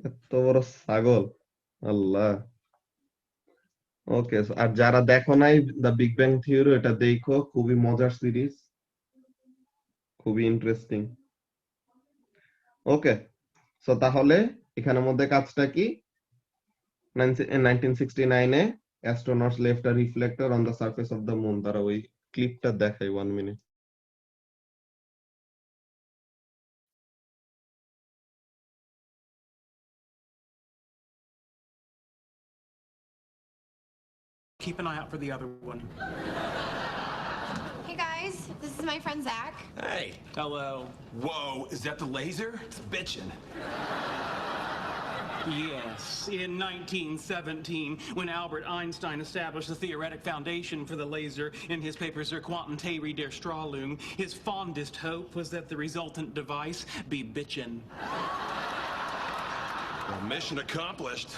এত বড় ছাগল, আল্লাহ। ওকে, আর যারা দেখো নাই দা বিগ ব্যাং থিওরি, এটা দেখো, খুবই মজার সিরিজ, খুবই ইন্টারেস্টিং। ওকে, সো তাহলে এখানের মধ্যে কাজটা কি? 1969 এ astronauts left a reflector on the surface of the moon। তারা ওই ক্লিপটা দেখাই 1 minute. Keep an eye out for the other one. Hey guys, this is my friend Zach. Hey. Hello. Whoa, is that the laser? It's bitchin'. Yes, in 1917, when Albert Einstein established the theoretic foundation for the laser in his paper Zur Quantentheorie der Strahlung, his fondest hope was that the resultant device be bitchin'. Well, mission accomplished.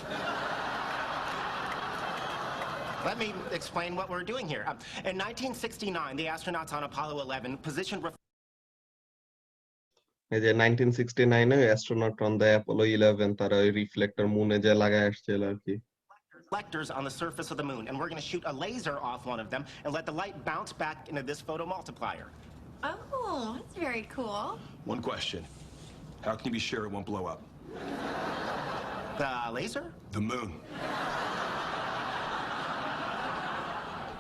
Let me explain what we're doing here. In 1969, the astronauts on Apollo 11 positioned এই যে 1969 এ astronaut on the Apollo 11 তারা ওই reflector মুনে যে লাগায় আসছিল আর কি। reflectors on the surface of the moon, and we're going to shoot a laser off one of them and let the light bounce back into this photomultiplier. Oh, that's very cool. One question. How can you be sure it won't blow up? The laser? The moon.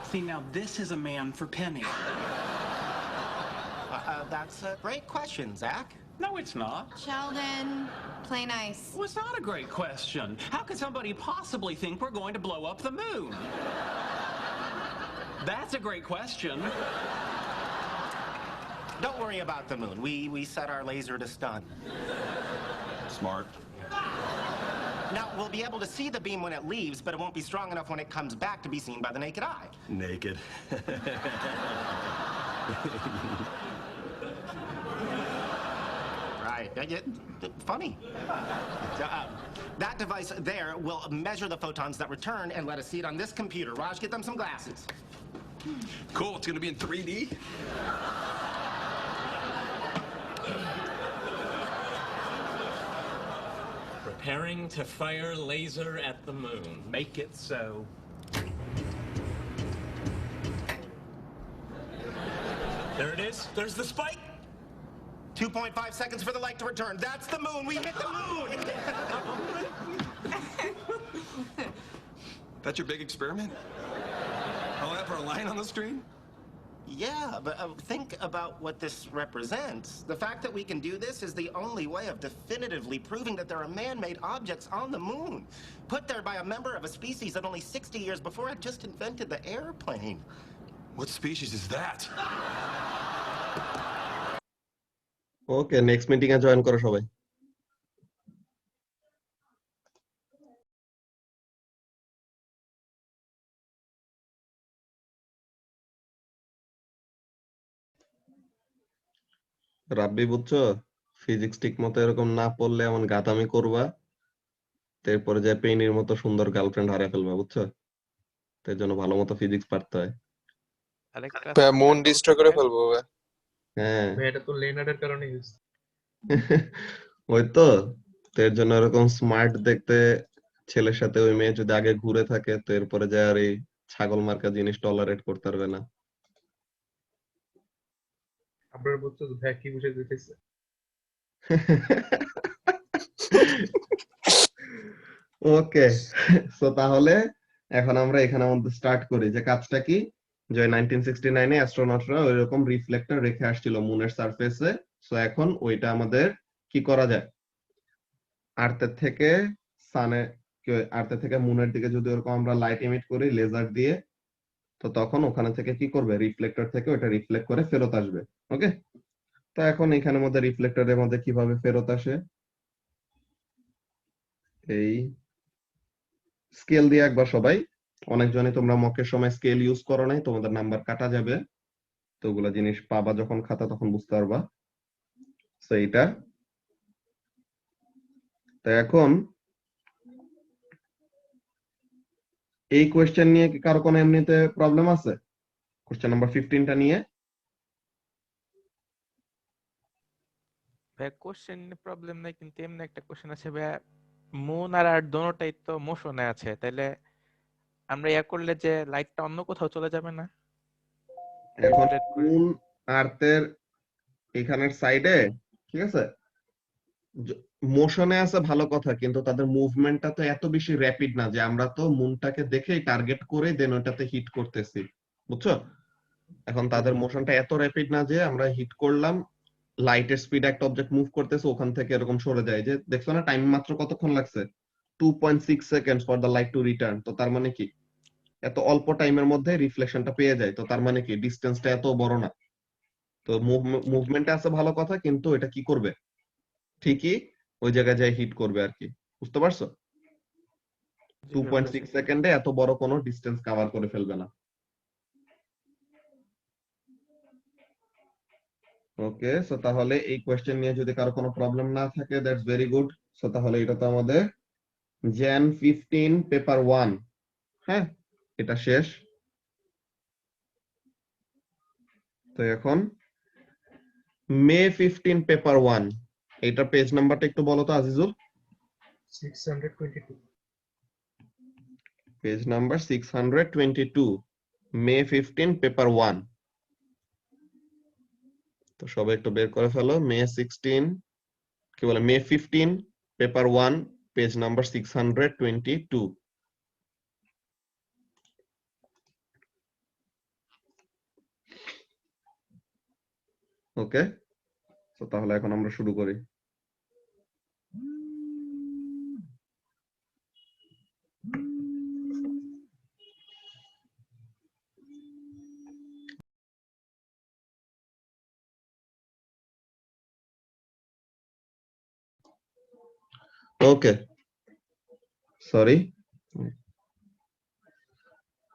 See, now this is a man for penny. That's a great question, Zach. No, it's not. Sheldon, play nice. Well, it's not a great question. How could somebody possibly think we're going to blow up the moon? That's a great question. Don't worry about the moon. We set our laser to stun. Smart. Now, we'll be able to see the beam when it leaves, but it won't be strong enough when it comes back to be seen by the naked eye. Naked. Right. Funny. That device there will measure the photons that return and let us see it on this computer. Raj, get them some glasses. Cool, it's gonna be in 3D? Preparing to fire laser at the moon. Make it so. There it is. There's the spike. 2.5 seconds for the light to return. That's the moon. We hit the moon. That's your big experiment? All that for a line on the screen? Yeah, but think about what this represents. The fact that we can do this is the only way of definitively proving that there are man-made objects on the moon, put there by a member of a species that only 60 years before had just invented the airplane. What species is that? Okay, next meeting A join করো সবাই। রাব্বি বুঝছো, physics ঠিক মতো এরকম না পড়লে এমন গাতামি করবা, তারপরে যে পেইনির মতো সুন্দর গার্লফ্রেন্ড হারিয়ে ফেলবা, বুঝছো? তার জন্য ভালো মতো ফিজিক্স পড়তে হয়। মন ডিস্ট্রয় করে ফেলবো ভাই। হ্যাঁ ভাই এটা তো লেনার্ডের কারণে হয়েছে। ওই তো, এর জন্য এরকম স্মার্ট দেখতে ছেলের সাথে ওই মেয়ে যদি আগে ঘুরে থাকে, তো এরপরে যায় আর এই ছাগল মার্কা জিনিস টলারেট করতে পারবে না। আপনার বুঝছো ভাই কি বুঝে দিতেছে? ওকে, সো তাহলে এখন আমরা এখানে আমাদের স্টার্ট করি যে কাজটা কি, যে 1969 এ অ্যাস্ট্রোনটরা ওইরকম রিফ্লেক্টর রেখে আসছিল মুনের সারফেসে। সো এখন ওইটা আমাদের কি করা যায়, আর্থের থেকে সানে, আর্থের থেকে মুনের দিকে যদি ওরকম আমরা লাইট ইমিট করি লেজার দিয়ে, তো তখন ওখানে থেকে কি করবে, রিফ্লেক্টর থেকে ওটা রিফ্লেক্ট করে ফেরত আসবে। ওকে, তো এখন এখানের মধ্যে রিফ্লেক্টরের মধ্যে কিভাবে ফেরত আসে, এই স্কেল দিয়ে একবার সবাই, অনেকজনই তোমরা মকের সময় স্কেল ইউজ করো নাই, তোমাদের নাম্বার কাটা যাবে, তো ওগুলা জিনিস পাবা যখন খাতা তখন বুঝতে পারবা। তো এইটা, তো এখন এই কোয়েশ্চেন নিয়ে কি কারো কোনো এমনিতে প্রবলেম আছে? কোয়েশ্চেন নাম্বার 15টা নিয়ে ভাই কোশ্চেন প্রবলেম নাই, কিন্তু এমনি একটা কোশ্চেন আছে ভাই, মুন আর আর্থ দোনোটাই তো মোশনে আছে, তাইলে আমরা ইয়া করলে যে লাইটটা অন্য কোথাও চলে যাবে না? এখন Reflect করে। মুন আর্থের এখানের সাইডে, ঠিক আছে, মোশনে আছে ভালো কথা, কিন্তু তাদের মুভমেন্টটা তো এত বেশি র্যাপিড না যে আমরা তো মুনটাকে দেখেই টার্গেট করে দেন ওটাতে হিট করতেছি, বুঝছো? এখন তাদের মোশনটা এত র্যাপিড না যে আমরা হিট করলাম, লাইটের স্পিড একটা অবজেক্ট মুভ করতেছে ওখান থেকে এরকম সরে যায়, যে দেখছো না টাইম মাত্র কতক্ষণ লাগছে, 2.6 seconds for the light to return. তো তার মানে কি, এত অল্প টাইমের মধ্যে রিফ্লেকশনটা পেয়ে যায়, তো তার মানে কি ডিসটেন্সটা এত বড় না। তো মুভমেন্টে আছে ভালো কথা, কিন্তু এটা কি করবে, ঠিকই ওই জায়গায় যায় হিট করবে আর কি, বুঝতে পারছো? 2.6 সেকেন্ডে এত বড় কোনো ডিসটেন্স কভার করে ফেলবে না। ওকে, সো তাহলে এই কোয়েশ্চেন নিয়ে যদি কারো কোনো প্রবলেম না থাকে, দ্যাটস ভেরি গুড। সো তাহলে এটা তো আমাদের jan 15 পেপার 1, হ্যাঁ এটা শেষ। তো এখন মে 15 পেপার 1, এটা পেজ নাম্বারটা একটু বলো তো আজিজুল। 622 পেজ নাম্বার 622, মে 15 পেপার 1। তো সবাই একটু বের করে ফেলো, মে 16, কি বলে, মে 15 পেপার 1, পেজ নাম্বার 622। ওকে, তো তাহলে এখন আমরা শুরু করি। ওকে, সরি,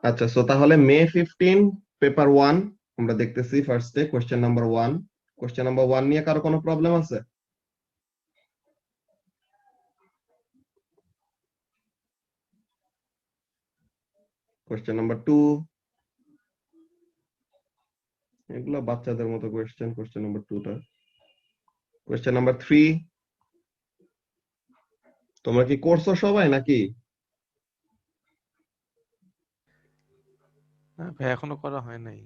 আচ্ছা, সো তাহলে মে 15 পেপার 1 আমরা দেখতেছি। ফার্স্টে কোশ্চেন নাম্বার 1, কোশ্চেন নাম্বার 1 নিয়ে কারো কোনো প্রবলেম আছে? কোশ্চেন নাম্বার 2, এগুলো বাচ্চাদের মতো কোশ্চেন, কোশ্চেন নাম্বার 2টা। কোশ্চেন নাম্বার 3, তোমরা কি করছো সবাই নাকি? না ভাই এখনো করা হয় নাই।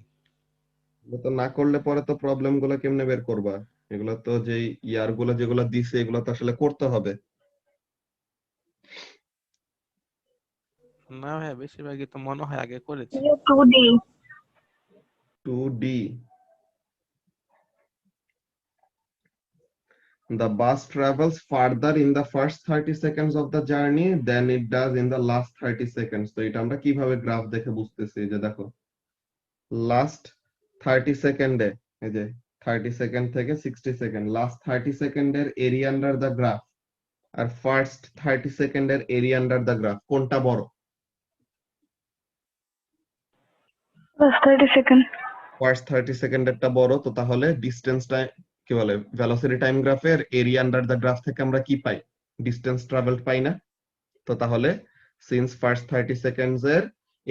এটা তো না করলে পরে তো প্রবলেম গুলো কেমনে বের করবা? এগুলো তো যেই ইয়ার গুলো যেগুলো দিছে এগুলো তো আসলে করতে হবে। না ভাই বেশিরভাগই তো মনে হয় আগে করেছি। 2D 2D. The bus travels further in the first 30 seconds of the journey than it does in the last 30 seconds. তো এটা আমরা কিভাবে গ্রাফ দেখে বুঝতেছি? এই যে দেখো, লাস্ট 30 সেকেন্ডে, এই যে 30 সেকেন্ড থেকে 60 সেকেন্ড, লাস্ট 30 সেকেন্ডের এরিয়া আন্ডার দ্য গ্রাফ আর ফার্স্ট 30 সেকেন্ডের এরিয়া আন্ডার দ্য গ্রাফ কোনটা বড়? Last 30 seconds. ফার্স্ট 30 সেকেন্ডেরটা বড়। তো তাহলে ডিসটেন্সটা কি বলে, ভেলোসিটি টাইম গ্রাফের এরিয়া আন্ডার দ্য গ্রাফ থেকে আমরা কি পাই? ডিসটেন্স ট্রাভেলড পাই না? তো তাহলে সিন্স ফার্স্ট 30 সেকেন্ডস এর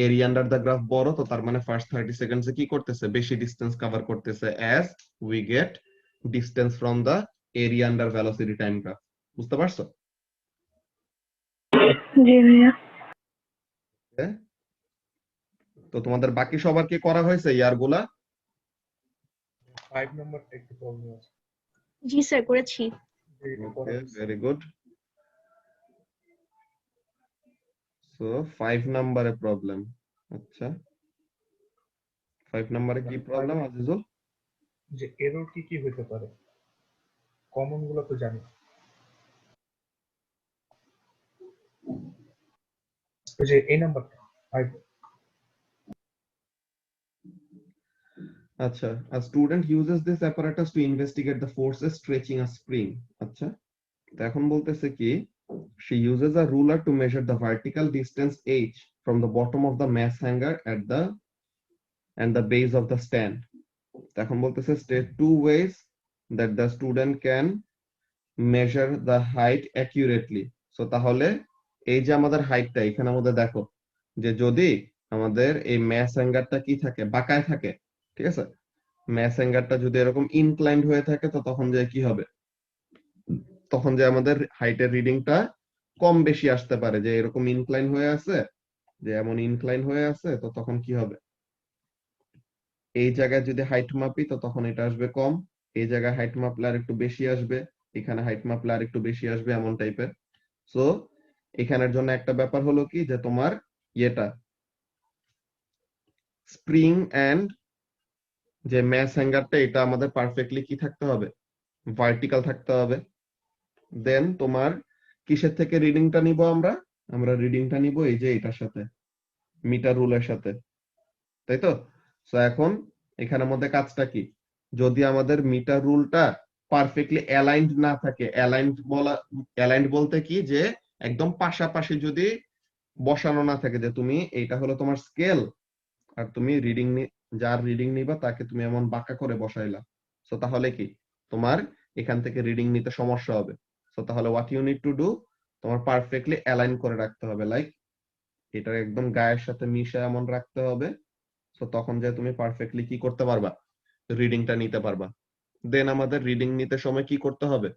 এরিয়া আন্ডার দ্য গ্রাফ বড়, তো তার মানে ফার্স্ট 30 সেকেন্ডস এ কি করতেছে? বেশি ডিসটেন্স কভার করতেছে, as we get distance from the area under velocity time graph. বুঝতে পারছো? জি ভাইয়া। তো তোমাদের বাকি সবার কি করা হয়েছে ইয়ারগুলা? 5 নাম্বারটা একটু প্রবলেম আছে। জি স্যার, করেছি। ওকে, ভেরি গুড। সো 5 নাম্বারে প্রবলেম। আচ্ছা, 5 নাম্বারে কি প্রবলেম আজিজুল? যে এরর কি কি হতে পারে, কমন গুলো তো জানি। ওই যে এই নাম্বারটা 5। আচ্ছা, a student uses this apparatus to investigate the forces stretching a spring. আচ্ছা, তো এখন বলতেছে কি, she uses a ruler to measure the vertical distance h from the bottom of the mass hanger at the and the base of the stand. তো এখন বলতেছে state two ways that the student can measure the height accurately. So তাহলে এই যে আমাদের হাইটটা এখানে মধ্যে দেখো, যে যদি আমাদের এই ম্যাস হ্যাঙ্গারটা কি থাকে, বাঁকায় থাকে, ঠিক আছে, ম্যাস হ্যাঙ্গারটা যদি এরকম ইনক্লাইন্ড হয়ে থাকে, তো তখন যে কি হবে, তখন যে আমাদের হাইটের রিডিংটা কম বেশি আসতে পারে। যে এরকম ইনক্লাইন হয়ে আছে, যে এমন ইনক্লাইন হয়ে আছে, তো তখন কি হবে, এই জায়গায় যদি হাইট মাপি তো তখন এটা আসবে কম, এই জায়গায় হাইট মাপলে আর একটু বেশি আসবে, এখানে হাইট মাপলে আর একটু বেশি আসবে, এমন টাইপের। সো এখানের জন্য একটা ব্যাপার হলো কি, যে তোমার ইয়েটা স্প্রিং এন্ড যে ম্যাস হ্যাঙ্গারটা, এটা আমাদের পারফেক্টলি কি থাকতে হবে, ভার্টিক্যাল থাকতে হবে। দেন তোমার কিসের থেকে রিডিংটা নিব আমরা রিডিংটা নিব এই যে এটার সাথে, মিটার রুলের সাথে, তাই তো? সো এখন এখানের মধ্যে কাজটা কি, যদি আমাদের মিটার রুলটা পারফেক্টলি অ্যালাইন্ড না থাকে, অ্যালাইন্ড বলতে কি, যে একদম পাশাপাশি যদি বসানো না থাকে, যে তুমি এইটা হলো তোমার স্কেল আর তুমি যার রিডিং নিবা তাকে তুমি এমন বাঁকা করে বসাইলা, সো তাহলে কি তোমার এখান থেকে রিডিং নিতে সমস্যা হবে। সো তাহলে what you need to do, তোমার পারফেক্টলি অ্যালাইন করে রাখতে হবে, লাইক এটা একদম গায়ের সাথে মিশে এমন রাখতে হবে। সো তখন যে তুমি পারফেক্টলি কি করতে পারবা, রিডিংটা নিতে পারবা। দেন আমাদের রিডিং নিতে সময় কি করতে হবে,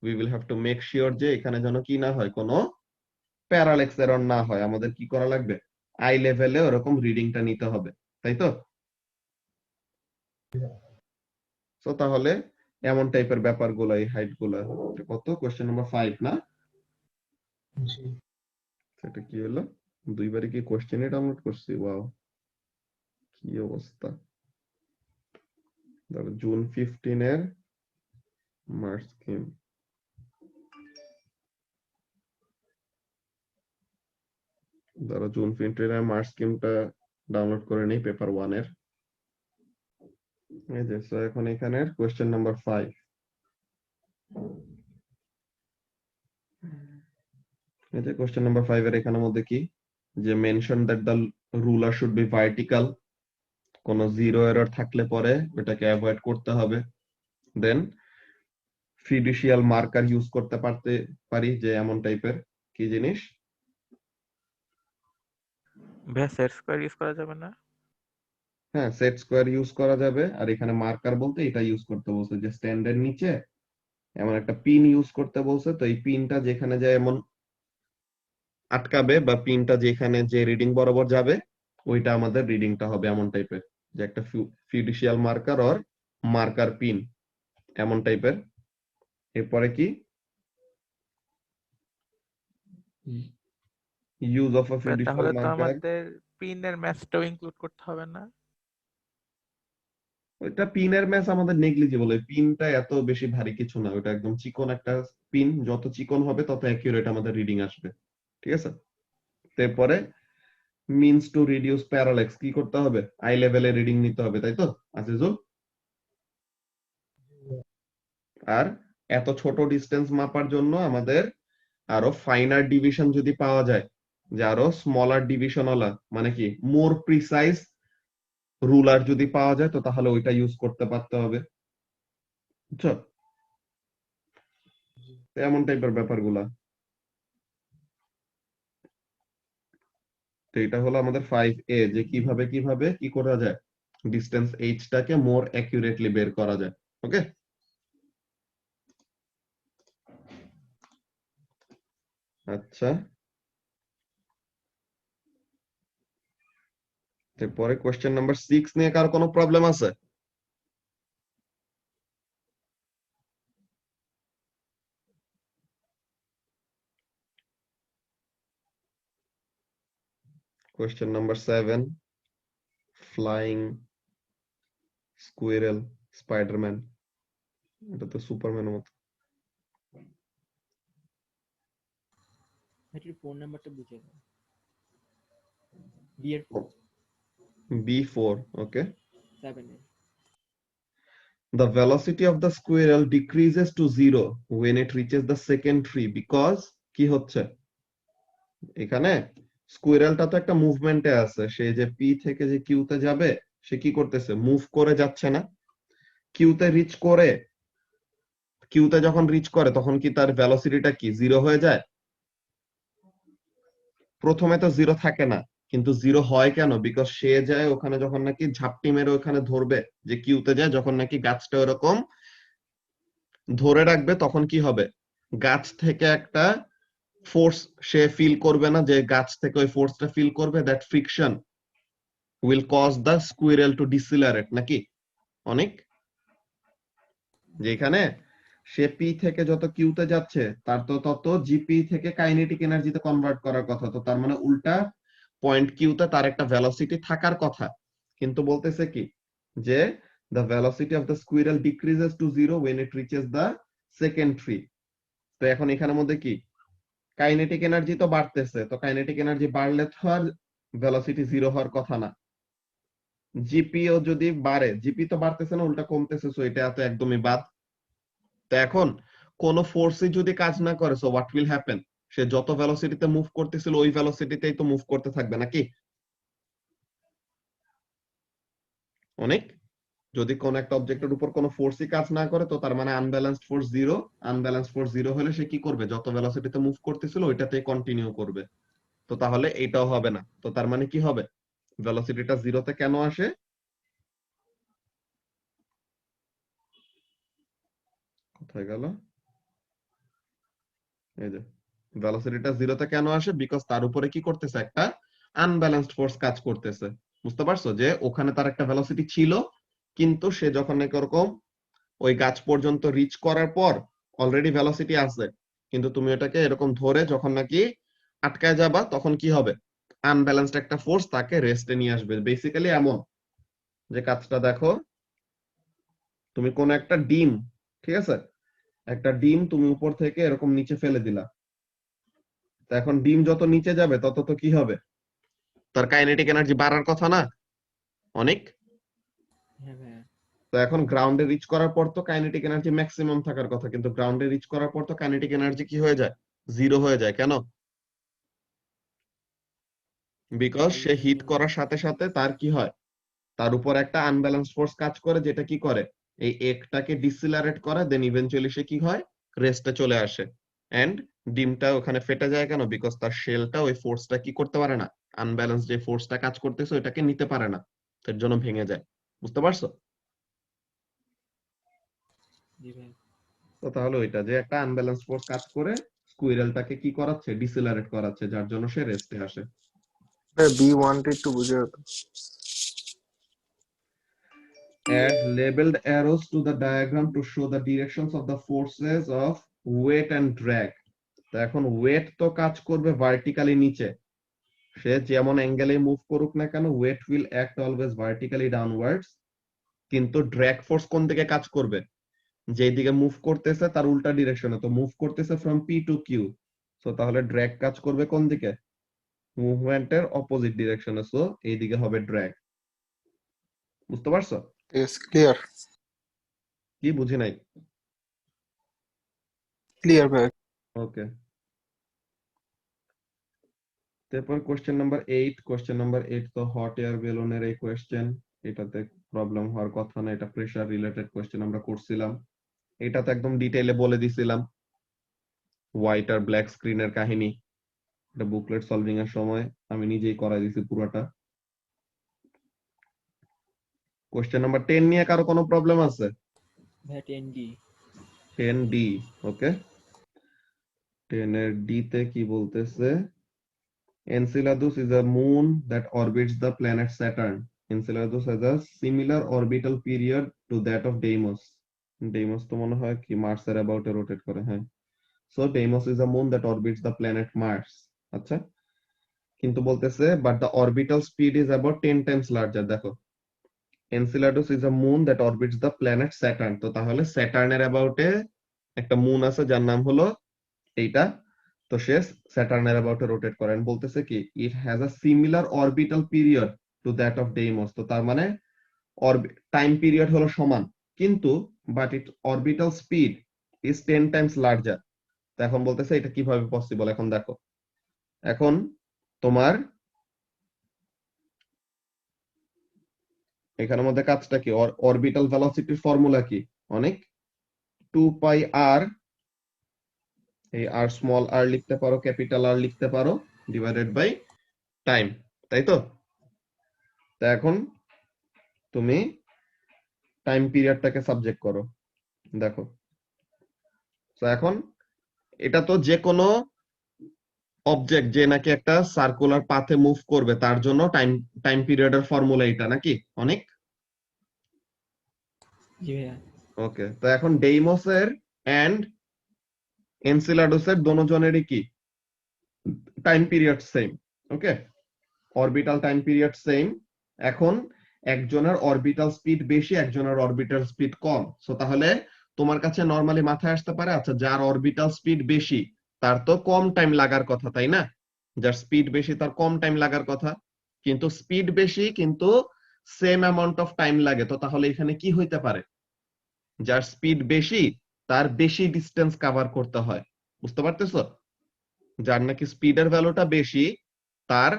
we will have to make sure যে এখানে যেন কি না হয়, কোনো প্যারালেক্স এরর না হয়। আমাদের কি করা লাগবে, আই লেভেলে ওরকম রিডিংটা নিতে হবে, তাই তো? সো তাহলে এমন টাইপের ব্যাপারগুলো, এই হাইট গুলা কত, কোশ্চেন নাম্বার 5 না? জি। সেটা কি হলো, দুইবারে কি কোশ্চেনই ডাউনলোড করছি, ওয়াও কি অবস্থা। ধরো জুন 15 এর মার্চ স্কিম, ধরো জুন 15 এর মার্চ স্কিমটা ডাউনলোড করে নেই পেপার 1 এর। এই যে সো এখন এখানের কোশ্চেন নাম্বার 5, এই যে কোশ্চেন নাম্বার 5 এর এখানের মধ্যে কি, যে mention that the ruler should be vertical, কোন জিরো এরর থাকলে পরে এটাকে অ্যাভয়েড করতে হবে। দেন ফিডুশিয়াল মার্কার ইউজ করতে পারি, যে এমন টাইপের কি জিনিস, সেট স্কয়ার ইউজ করা যাবে না? হ্যাঁ সেট স্কোয়ার ইউজ করা যাবে। আর এখানে মার্কার বলতে এটা ইউজ করতে বলছে, যে স্ট্যান্ডের নিচে এমন একটা পিন ইউজ করতে বলছে। তো এই পিনটা যেখানে যায় এমন আটকাবে, বা পিনটা যেখানে যে রিডিং বরাবর যাবে ওইটা আমাদের রিডিংটা হবে, এমন টাইপের, যে একটা fiducial marker or marker pin, এমন টাইপের। এরপরে কি, ইউজ অফ আ ফিডুশিয়াল তাহলে তো মার্কার, আমাদের পিনের ম্যাচটাও ইনক্লুড করতে হবে না? ওইটা পিনের ম্যাচ আমাদের নেগলিজিবল, ওই পিনটা এত বেশি ভারী কিছু না, ওটা একদম চিকন একটা পিন, যত চিকন হবে তত অ্যাকিউরেট আমাদের রিডিং আসবে, ঠিক আছে। তারপরে মিনস টু রিডিউস প্যারাল্যাক্স কি করতে হবে, আই লেভেলে রিডিং নিতে হবে, তাই তো আজিজুল? আর এত ছোট ডিস্টেন্স মাপার জন্য আমাদের আরো ফাইনার ডিভিশন যদি পাওয়া যায়, যে আরো স্মলার ডিভিশন ওলা, মানে কি মোর প্রিসাইজ রুলার যদি পাওয়া যায়, তো তাহলে ওইটা ইউজ করতে পারতে হবে, বুঝছো? এমন টাইপের ব্যাপারগুলা। তো এটা হলো আমাদের 5A, যে কিভাবে কিভাবে কি করা যায়, ডিস্টেন্স h টাকে মোর অ্যাকুরেটলি বের করা যায়। ওকে, আচ্ছা, তারপরে কোশ্চেন নাম্বার 6 নিয়ে কার কোনো প্রবলেম আছে? Question number 7, flying squirrel Spiderman, এটা তো সুপারম্যানের মতো। এটার ফোন নাম্বারটা বুঝে নাও। বি এর B4, okay. 7 এর The velocity of the squirrel decreases to 0 when it reaches the second tree because কি হচ্ছে এখানে, স্কুইরেলটা তো একটা মুভমেন্টে আছে, সে যে পি থেকে যে কিউতে যাবে, সে কি করতেছে, মুভ করে যাচ্ছে না, কিউতে রিচ করে, কিউতে যখন রিচ করে তখন কি তার ভেলোসিটিটা কি 0 হয়ে যায়? প্রথমে তো 0 থাকে না, কিন্তু 0 হয় কেন, বিকজ সে যায় ওখানে যখন নাকি ঝাপটি মেরে ওখানে ধরবে, যে কিউতে যায় যখন নাকি গাছটা এরকম ধরে রাখবে, তখন কি হবে, গাছ থেকে একটা ফোর্স সে ফিল করবে না, যে গাছ থেকে ওই ফোর্সটা ফিল করবে, that friction will cause the squirrel to decelerate, নাকি অনেক, যেখানে সে পি থেকে যত কিউতে যাচ্ছে তার তো তত জিপি থেকে কাইনেটিক এনার্জিতে কনভার্ট করার কথা, তো তার মানে উল্টা পয়েন্ট কিউতে তার একটা ভেলোসিটি থাকার কথা, কিন্তু বলতেছে কি যে the velocity of the squirrel decreases to 0 when it reaches the second tree। তো এখন এখানের মধ্যে কি কাইনেটিক এনার্জি তো বাড়তেছে, তো কাইনেটিক এনার্জি বাড়লে তো আর ভেলোসিটি 0 হওয়ার কথা না, জিপিও যদি বাড়ে, জিপি তো বাড়তেছে না, উল্টা কমতেছে, সো এটা তো একদমই বাদ। তো এখন কোন ফোর্সই যদি কাজ না করে, সো হোয়াট উইল হ্যাপেন, সে যত ভেলোসিটিতে মুভ করতেছিল ওই ভেলোসিটিতেই তো মুভ করতে থাকবে, নাকি অনেক, যদি কোন একটা অবজেক্টের উপর কোনো ফোর্সই কাজ না করে, তো তার মানে আনব্যালেন্সড ফোর্স 0, আনব্যালেন্সড ফোর্স 0 হলে সে কি করবে, যত ভেলোসিটিতে মুভ করতেছিল ওইটাতেই কন্টিনিউ করবে, তো তাহলে এটাও হবে না, তো তার মানে কি হবে, ভেলোসিটিটা 0 তে কেন আসে, কোথায় গেল, এই যে ভেলোসিটিটা 0 তে কেন আসে, বিকজ তার উপরে কি করতেছে, একটা আনব্যালেন্সড ফোর্স কাজ করতেছে, বুঝতে পারছো, যে ওখানে তার একটা ভেলোসিটি ছিল, কিন্তু সে যখন নাকি ওরকম ওই গাছ পর্যন্ত রিচ করার পর অলরেডি ভেলোসিটি আছে, কিন্তু তুমি এটাকে এরকম ধরে যখন নাকি আটকায় যাবা, তখন কি হবে, আনব্যালেন্সড একটা ফোর্স তাকে রেস্টে নিয়ে আসবে, বেসিক্যালি এমন, যে কাজটা দেখো, তুমি কোন একটা ডিম, ঠিক আছে, একটা ডিম তুমি উপর থেকে এরকম নিচে ফেলে দিলা, তো এখন ডিম যত নিচে যাবে তত তো কি হবে, তার কাইনেটিক এনার্জি বাড়ার কথা না অনেক, হ্যাঁ ভাই তো এখন গ্রাউন্ডে রিচ করার পর তো কাইনেটিক এনার্জি ম্যাক্সিমাম থাকার কথা, কিন্তু গ্রাউন্ডে রিচ করার পর তো কাইনেটিক এনার্জি কি হয়ে যায়, 0 হয়ে যায়, কেন, বিকজ সে হিট করার সাথে সাথে তার কি হয়, তার উপর একটা আনব্যালেন্স ফোর্স কাজ করে, যেটা কি করে এই একটাকে ডিসিলারেট করে, দেন ইভেন্চুয়ালি সে কি হয়, রেস্টে চলে আসে, এন্ড ডিমটা ওখানে ফেটে যায় কেন, বিকজ তার শেলটা ওই ফোর্সটা কি করতে পারে না, আনব্যালেন্স যে ফোর্সটা কাজ করতেছে ওইটাকে নিতে পারে না, এর জন্য ভেঙে যায়, বুঝতে পারছো? জি ভাই তো তাহলে ওইটা যে একটা আনব্যালেন্স ফোর্স কাজ করে স্কুইরেলটাকে কি করাচ্ছে, ডিসিলারেট করাচ্ছে, যার জন্য সে রেস্টে আসে। B1 টা একটু বুঝে দাও। Add labeled arrows to the diagram to show the directions of the forces of weight and drag। তো এখন ওয়েট তো কাজ করবে ভার্টিক্যালি নিচে, সে যেমন অ্যাঙ্গেলে মুভ করুক না কেন, weight will act always vertically downwards, কিন্তু ড্র্যাগ ফোর্স কোন দিকে কাজ করবে? যেই দিকে মুভ করতেছে তার উল্টা ডিরেকশনে, তো মুভ করতেছে from P to Q, so তাহলে ড্র্যাগ কাজ করবে কোন দিকে? মুভমেন্টের অপোজিট ডিরেকশনে, সো এই দিকে হবে ড্র্যাগ। বুঝতে পারছো? ইয়েস, ক্লিয়ার কি বুঝি নাই? ক্লিয়ার ভাই। ওকে, তারপর কোশ্চেন নাম্বার 8। কোশ্চেন নাম্বার 8 তো হট এয়ার বেলুনের এই কোশ্চেন, এটাতে প্রবলেম হওয়ার কথা না, এটা প্রেসার রিলেটেড কোশ্চেন আমরা করছিলাম। এটা তো একদম ডিটেইলে বলে দিছিলাম, হোয়াইট আর ব্ল্যাক স্ক্রিনের কাহিনী, এটা বুকলেট সলভিং এর সময় আমি নিজেই করাই দিছি পুরোটা। কোশ্চেন নাম্বার 10 নিয়ে কারো কোনো প্রবলেম আছে? ভাই 10D 10D, ওকে। 10 এর ডি তে কি বলতেছে? Enceladus is a moon that orbits the planet Saturn. Enceladus has a similar orbital period to that of Deimos. Deimos তো মনে হয় কি মার্সের অ্যাবাউটে রোটেট করে, হ্যাঁ। So Deimos is a moon that orbits the planet Mars. আচ্ছা, কিন্তু বলতেছে but the orbital speed is about 10 times larger। দেখো, Enceladus is a moon that orbits the planet Saturn, তো তাহলে স্যাটার্নের অ্যাবাউটে একটা মুন আছে যার নাম হলো এইটা, তো সে স্যাটার্নের অ্যাবাউটে রোটেট করেন। বলতেছে কি it has a similar orbital period to that of Deimos, তো তার মানে টাইম পিরিয়ড হলো সমান, কিন্তু but it orbital speed is 10 times larger. তো এখন বলতেছে এটা কিভাবে পসিবল? এখন দেখো, এখন তোমার এখানের মধ্যে কাজটা কি? অরবিটাল ভেলোসিটির ফর্মুলা কি? অনেক 2 পাই আর, এই আর স্মল আর লিখতে পারো, ক্যাপিটাল আর লিখতে পারো, ডিভাইডেড বাই টাইম, তাই তো? তা এখন তুমি টাইম পিরিয়ডটাকে সাবজেক্ট করো, দেখো। তো এখন এটা তো যে কোনো অবজেক্ট যে নাকি একটা সার্কুলার পাথে মুভ করবে তার জন্য টাইম পিরিয়ডের ফর্মুলা এটা নাকি অনেক। জি ভাইয়া ওকে, তো এখন ডেইমসের এন্ড এনসেলাডুসের দোনোজনেরই কি টাইম পিরিয়ড সেম, ওকে, অরবিটাল টাইম পিরিয়ড সেম। এখন একজনের অরবিটাল স্পিড বেশি, একজনের অরবিটাল স্পিড কম, সো তাহলে তোমার কাছে নরমালি মাথায় আসতে পারে আচ্ছা যার অরবিটাল স্পিড বেশি তার তো কম টাইম লাগার কথা, তাই না? যার স্পিড বেশি তার কম টাইম লাগার কথা, কিন্তু স্পিড বেশি কিন্তু সেম অ্যামাউন্ট অফ টাইম লাগে, তো তাহলে এখানে কি হইতে পারে? যার স্পিড বেশি তার বেশি ডিস্টেন্স কভার করতে হয়। বুঝতে পারতেছো? যার নাকি স্পিডের ভ্যালুটা বেশি তার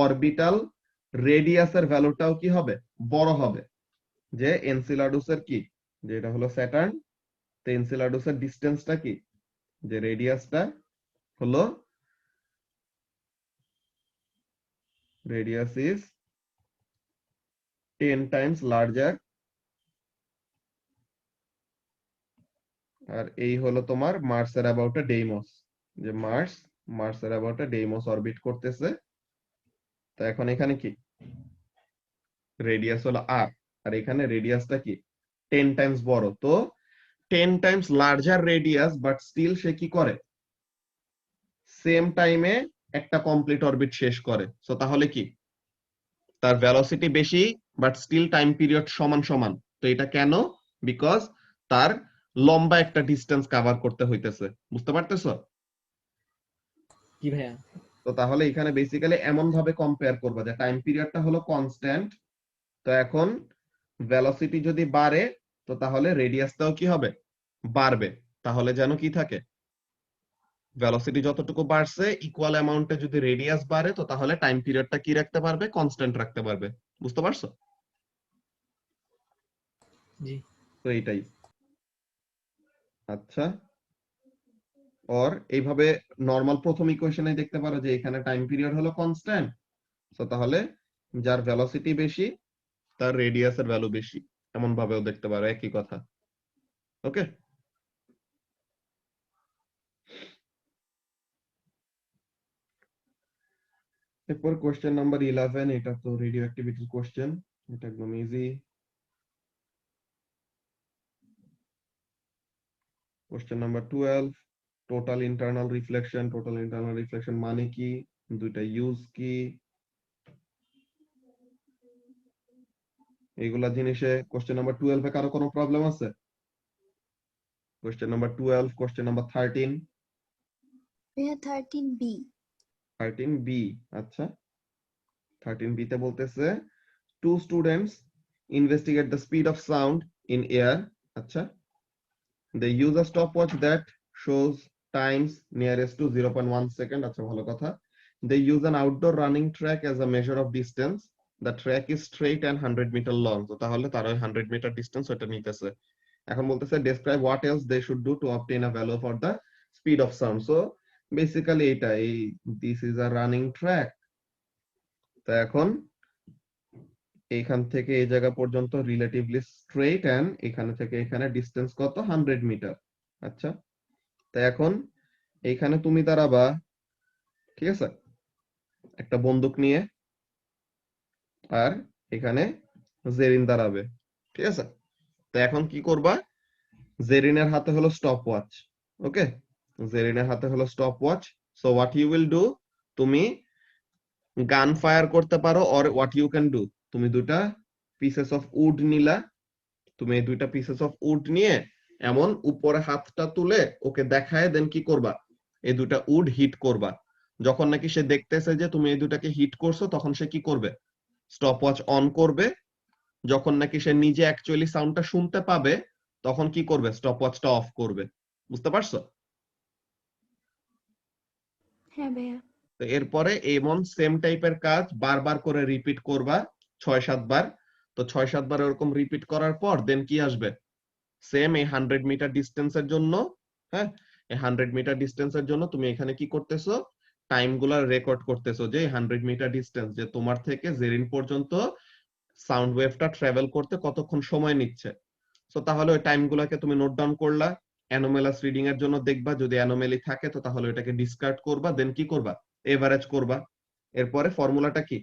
অরবিটাল রেডিয়াসের ভ্যালুটাও কি হবে? বড় হবে। যে এনসিলাডুসের কি, যে এটা হলো স্যাটার্ন, তো এনসিলাডুসের ডিসটেন্সটা কি, যে রেডিয়াসটা হলো, রেডিয়াস ইজ 10 টাইমস লার্জার, আর এই হলো তোমার মার্সের অ্যাবাউটে ডেইমস, যে মার্সের অ্যাবাউটে ডেইমস অরবিট করতেছে। তো এখন এখানে কি রেডিয়াস হলো আর, আর এখানে রেডিয়াসটা কি 10 টাইমস বড়, তো 10 times larger radius, but still সে কি করে সেম টাইমে একটা কমপ্লিট অরবিট শেষ করে। সো তাহলে কি তার ভেলোসিটি বেশি বাট স্টিল টাইম পিরিয়ড সমান সমান, তো এটা কেন? বিকজ তার লম্বা একটা ডিস্টেন্স কভার করতে হইতেছে। বুঝতে পারতেছো? জি ভাইয়া তো তাহলে এখানে বেসিক্যালি এমন ভাবে কম্পেয়ার করবা যে টাইম পিরিয়ডটা হলো কনস্ট্যান্ট, তো এখন ভেলোসিটি যদি বাড়ে তো তাহলে রেডিয়াসটাও কি হবে? বাড়বে। তাহলে যেন কি থাকে, ভেলোসিটি যতটুকু বাড়ছে ইকুয়াল অ্যামাউন্টে যদি রেডিয়াস বাড়ে তো তাহলে টাইম পিরিয়ডটা কি রাখতে পারবে? কনস্ট্যান্ট রাখতে পারবে। বুঝতে পারছো? জি তো এইটাই। আচ্ছা, और এইভাবে নরমাল প্রথম ইকুয়েশনে দেখতে পারো যে এখানে টাইম পিরিয়ড হলো কনস্ট্যান্ট, সো তাহলে যার ভেলোসিটি বেশি তার রেডিয়াসের ভ্যালু বেশি, এমন ভাবেও দেখতে পারো, একই কথা। ওকে, এরপর কোশ্চেন নাম্বার 11, এটা তো রেডিও অ্যাক্টিভিটির কোশ্চেন, এটা একদম easy. Question number 12, total internal reflection. Total internal reflection মানে কি, দুইটা ইউজ কি? এইগুলা জিনিসে কোশ্চেন নাম্বার 12 এ কারো কোনো প্রবলেম আছে? কোশ্চেন নাম্বার 12, কোশ্চেন নাম্বার 13, ভাইয়া 13B 13B, আচ্ছা 13B তে বলতেছে two students investigate the speed of sound in air, আচ্ছা they use a stopwatch that shows times nearest to 0.1 second, আচ্ছা ভালো কথা। they use an outdoor running track as a measure of distance, the track is straight and 100 meter long, তো তাহলে তারা 100 meter distance ওটা নিতেছে। এখন বলতেছে describe what else they should do to obtain a value for the speed of sound, so basically এটা এই this is a running track, তো এখন এইখান থেকে এই জায়গা পর্যন্ত রিলেটিভলি স্ট্রেইট এন্ড এখানে থেকে এখানে ডিসটেন্স কত 100 মিটার, আচ্ছা তো এখন এইখানে তুমি দাঁড়াবা, ঠিক আছে, একটা বন্দুক নিয়ে, আর এখানে জেরিন দাঁড়াবে, ঠিক আছে। তো এখন কি করবা, জেরিনের হাতে হলো স্টপ ওয়াচ, ওকে, জেরিনের হাতে হলো stopwatch, so what you will do, তুমি গান ফায়ার করতে পারো, or what you can do, তুমি দুটা পিসেস অফ উড নিলা, তুমি এই দুইটা পিসেস অফ উড নিয়ে এমন উপরে হাতটা তুলে ওকে দেখায়, দেন কি করবা, এই দুটা উড হিট করবা, যখন নাকি সে দেখতেছে যে তুমি এই দুটাকে হিট করছো তখন সে কি করবে, স্টপ ওয়াচ অন করবে, যখন নাকি সে নিজে অ্যাকচুয়ালি সাউন্ডটা শুনতে পাবে তখন কি করবে, স্টপ ওয়াচটা অফ করবে, বুঝতে পারছো? হ্যাঁ ভাইয়া তো এরপরে এমন সেম টাইপের কাজ বারবার করে রিপিট করবা 6-7 বার, তো 6-7 বার এরকম রিপিট করার পর দেন কি আসবে, সেম এই 100 মিটার ডিসটেন্সের জন্য, হ্যাঁ এই 100 মিটার ডিসটেন্সের জন্য তুমি এখানে কি করতেছো, টাইম গুলা রেকর্ড করতেছো, যে 100 মিটার ডিসটেন্স যে তোমার থেকে জেরিন পর্যন্ত সাউন্ড ওয়েভটা ট্রাভেল করতে কতক্ষণ সময় নিচ্ছে, সো তাহলে ওই টাইম গুলাকে তুমি নোট ডাউন করলা, অ্যানোমেলাস রিডিং এর জন্য দেখবা, যদি অ্যানোমেলি থাকে তো তাহলে ওটাকে ডিসকার্ড করবা, দেন কি করবা, এভারেজ করবা। এরপরে ফর্মুলাটা কি,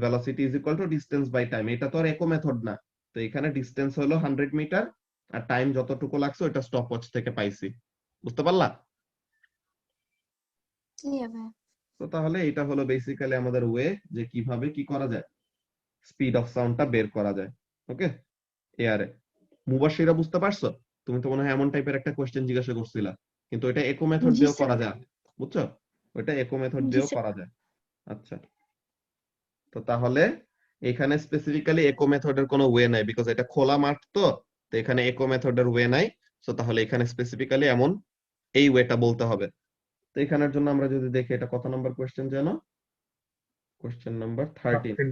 velocity is equal to distance by time, এটা তো আর ইকো মেথড না, তো এখানে ডিসটেন্স হলো 100 মিটার আর টাইম যতটুকু লাগছে ওটা স্টপওয়াচ থেকে পাইছি, বুঝতে পারলা? ক্লিয়ার ভাইয়া তো তাহলে এটা হলো বেসিক্যালি আমাদের ওয়ে যে কিভাবে কি করা যায়, স্পিড অফ সাউন্ডটা বের করা যায়, ওকে। এয়ারে মুবাশিরা বুঝতে পারছো? তুমি তো মনে হয় এমন টাইপের একটা কোশ্চেন জিজ্ঞাসা করছিলা, কিন্তু এটা ইকো মেথড জি দিয়েও স্যার করা যায়, বুঝছো, ওটা ইকো মেথড জি দিয়েও স্যার করা যায়, আচ্ছা। তো তাহলে এখানে স্পেসিফিক্যালি ইকো মেথডের কোনো ওয়ে নাই, বিকজ এটা খোলা মাঠ, তো তো এখানে ইকো মেথডের ওয়ে নাই, সো তাহলে এখানে স্পেসিফিক্যালি এমন এই ওয়েটা বলতে হবে। তো এখানের জন্য আমরা যদি দেখি এটা কত নাম্বার কোশ্চেন যেন, question number 13,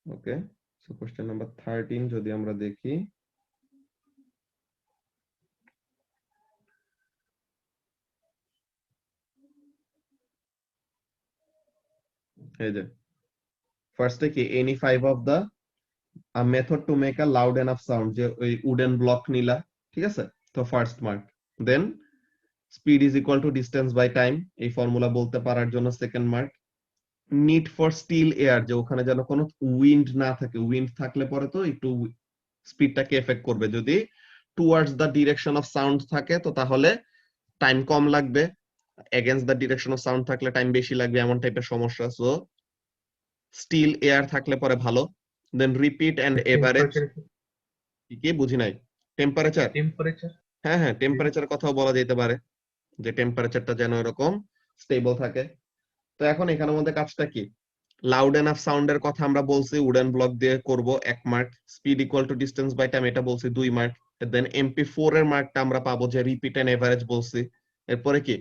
okay, so question number 13 যদি আমরা দেখি, এই যে ফার্স্টে কি any 5 of the a method to make a loud enough sound, যে ওই উডেন ব্লক নিলা, ঠিক আছে, তো first mark, then speed is equal to distance by time, এই ফর্মুলা বলতে পারার জন্য second mark, need for still air, যে ওখানে যেন কোনো উইন্ড না থাকে, উইন্ড থাকলে পরে তো একটু স্পিডটাকে এফেক্ট করবে, যদি towards the direction of sound থাকে তো তাহলে টাইম কম লাগবে, against the direction of sound থাকলে টাইম বেশি লাগবে, এমন টাইপের সমস্যা, সো স্টিল এয়ার থাকলে পরে ভালো, দেন রিপিট এন্ড এভারেজ, কি বুঝি নাই, টেম্পারেচার, টেম্পারেচার হ্যাঁ হ্যাঁ টেম্পারেচারের কথাও বলা যেতে পারে, যে টেম্পারেচারটা যেন এরকম স্টেবল থাকে। তো এখন এখানের মধ্যে কাজটা কি, লাউড এনাফ সাউন্ডের কথা আমরা বলছি উডেন ব্লক দিয়ে করব 1 mark, speed equal to distance by time এটা বলছি 2 মার্ক, দেন MP4 এর মার্কটা আমরা পাবো যে রিপিট এন্ড এভারেজ বলছি, এরপরে কি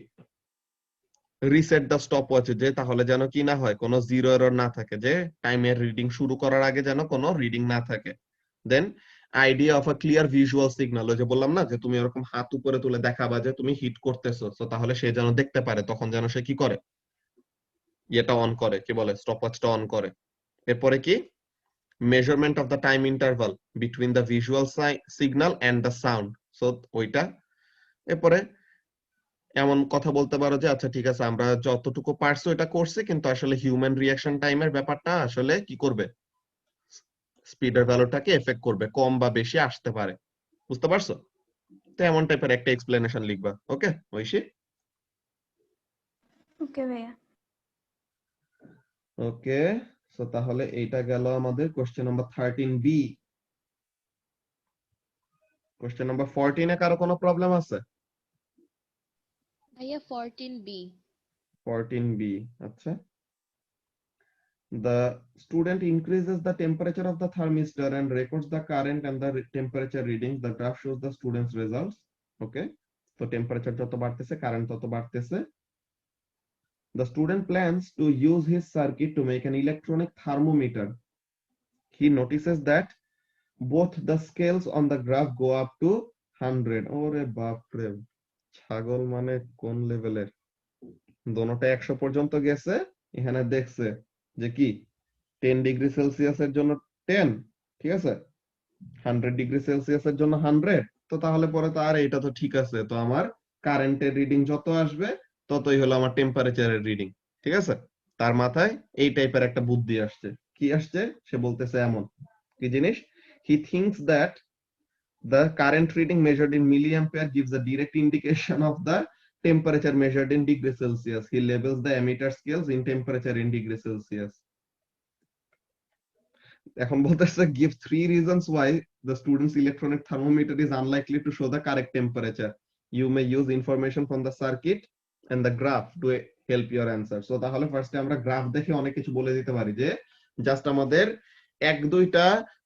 রিসেট দা স্টপ ওয়াচ, যে তাহলে যেন কি না হয়, কোনো জিরো এরর না থাকে, যে টাইমের রিডিং শুরু করার আগে যেন কোনো রিডিং না থাকে, then idea of a clear visual signal, ওই যে বললাম না যে তুমি এরকম হাত উপরে তুলে দেখাবা যে তুমি হিট করতেছো, তো তাহলে সে যেন দেখতে পারে, তখন যেন সে কি করে, এটা অন করে, কি বলে, স্টপওয়াচটা অন করে। এরপরে কি measurement of the time interval between the visual signal and the sound, so ওইটা। এরপরে এমন কথা বলতে পারো যে আচ্ছা ঠিক আছে আমরা যতটুকু পারছি এটা করছি, কিন্তু আসলে হিউম্যান রিঅ্যাকশন টাইমের ব্যাপারটা আসলে কি করবে, স্পিডের ভ্যালুটাকে এফেক্ট করবে, কম বা বেশি আসতে পারে, বুঝতে পারছো? তো এমন টাইপের একটা এক্সপ্লেনেশন লিখবা, ওকে ঐশী? ওকে ভাইয়া ওকে, সো তাহলে এইটা গেল আমাদের question number 13B। Question number 14 এ কারো কোনো প্রবলেম আছে? ভাইয়া 14B 14B, আচ্ছা। The student increases the temperature of the thermistor and records the current and the temperature readings. The graph shows the student's results. Okay, so temperature যত বাড়তেছে current তত বাড়তেছে। The student plans to use his circuit to make an electronic thermometer. He notices that both the scales on the graph go up to 100. ওরে বাপ রে, ছাগল মানে কোন লেভেলের! দোনোটা 100 পর্যন্ত গেছে। এখানে দেখছে যে কি 10 ডিগ্রি সেলসিয়াসের জন্য 10, ঠিক আছে, 100 ডিগ্রি সেলসিয়াসের জন্য 100। তো তাহলে পরে তো আর এটা তো ঠিক আছে, তো আমার কারেন্টের রিডিং যত আসবে ততই হলো আমার টেম্পারেচারের রিডিং, ঠিক আছে। তার মাথায় এই টাইপের একটা বুদ্ধি আসছে। কি আসছে? সে বলতেছে এমন কি জিনিস, হি থিংকস that the current reading measured in milliampere gives a direct indication of the temperature measured in degree Celsius. He labels the emitter scales in temperature in degree Celsius. এখন বলতেছে give 3 reasons why the student's electronic thermometer is unlikely to show the correct temperature. You may use information from the circuit and the graph to help your answer. So তাহলে ফার্স্টে আমরা graph দেখে অনেক কিছু বলে দিতে পারি যে জাস্ট আমাদের এক দুইটা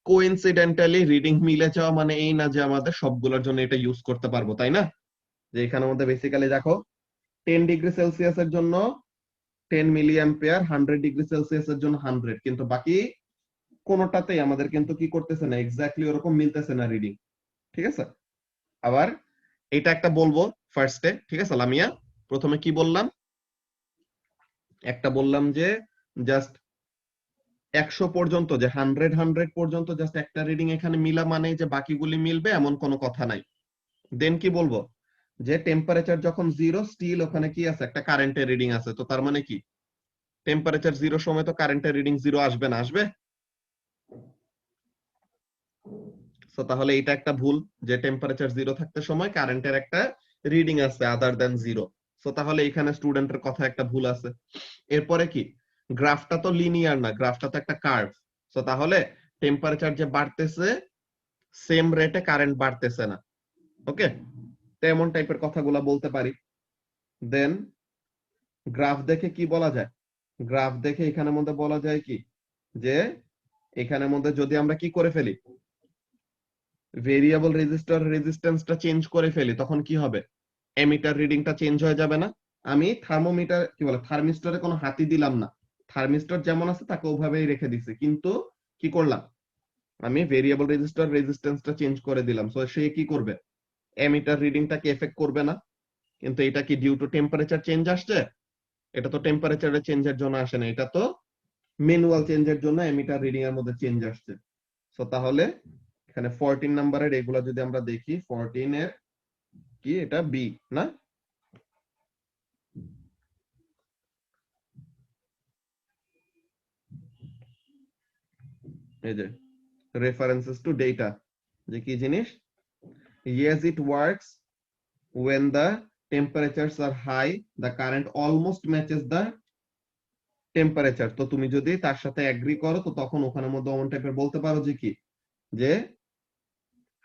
কোইনসিডেন্টালি রিডিং মিলে যাওয়া মানে এই না যে আমাদের সবগুলোর জন্য এটা ইউজ করতে পারবো, তাই না? যে এখানের মধ্যে বেসিক্যালি দেখো 10 ডিগ্রি সেলসিয়াসের জন্য 10 মিলি অ্যাম্পিয়ার, 100 ডিগ্রি সেলসিয়াসের জন্য 100, কিন্তু বাকি কোনোটাতেই আমাদের কিন্তু কি করতেছে না, এক্স্যাক্টলি ওরকম মিলতেছে না রিডিং, ঠিক আছে। আবার এটা একটা বলবো ফার্স্টে, ঠিক আছে লামিয়া? প্রথমে কি বললাম? একটা বললাম যে জাস্ট 100 পর্যন্ত, যে 100 পর্যন্ত জাস্ট একটা রিডিং এখানে মিলা মানে যে বাকিগুলি মিলবে এমন কোনো কথা নাই। দেন কি বলবো, যে টেম্পারেচার যখন 0 স্টিল ওখানে কি আছে, একটা কারেন্টের রিডিং আছে। তো তার মানে কি টেম্পারেচার 0 সময় তো কারেন্টের রিডিং 0 আসবে না? আসবে। সো তাহলে এটা একটা ভুল যে টেম্পারেচার 0 থাকতে সময় কারেন্টের একটা রিডিং আছে আদার দ্যান 0। সো তাহলে এখানে স্টুডেন্টের কথা একটা ভুল আছে। এরপরে কি, গ্রাফটা তো লিনিয়ার না, গ্রাফটা তো একটা কার্ভ। সো তাহলে টেম্পারেচার যে বাড়তেছে সেম রেটে কারেন্ট বাড়তেছে না। ওকে, তো এমন টাইপের কথাগুলো বলতে পারি। দেন গ্রাফ দেখে কি বলা যায়, গ্রাফ দেখে এখানের মধ্যে বলা যায় কি, যে এখানের মধ্যে যদি আমরা কি করে ফেলি, ভেরিয়েবল রেজিস্টার রেজিস্ট্যান্সটা চেঞ্জ করে ফেলি, তখন কি হবে, এমিটার রিডিংটা চেঞ্জ হয়ে যাবে না? আমি থার্মোমিটার কি বলে থার্মিস্টরে কোনো হাতি দিলাম না, থার্মিস্টর যেমন আছে তাকে ওভাবেই রেখে দিছি, কিন্তু কি করলাম, আমি ভেরিয়েবল রেজিস্টার রেজিস্ট্যান্সটা চেঞ্জ করে দিলাম। সো সে কি করবে, এমিটার রিডিংটাকে এফেক্ট করবে না। কিন্তু এটা কি ডিউ টু টেম্পারেচার চেঞ্জ আসছে? এটা তো টেম্পারেচারের চেঞ্জের জন্য আসে না, এটা তো ম্যানুয়াল চেঞ্জের জন্য এমিটার রিডিং এর মধ্যে চেঞ্জ আসছে। সো তাহলে এখানে 14 নাম্বারের এগুলা যদি আমরা দেখি, 14 এর কি এটা বি না? এই যে references to data, যে কি জিনিস, yes it works when the temperatures are high the current almost matches the temperature. তো তুমি যদি তার সাথে এগ্রি করো তো তখন ওখানের মধ্যে অমন টাইপের বলতে পারো যে কি, যে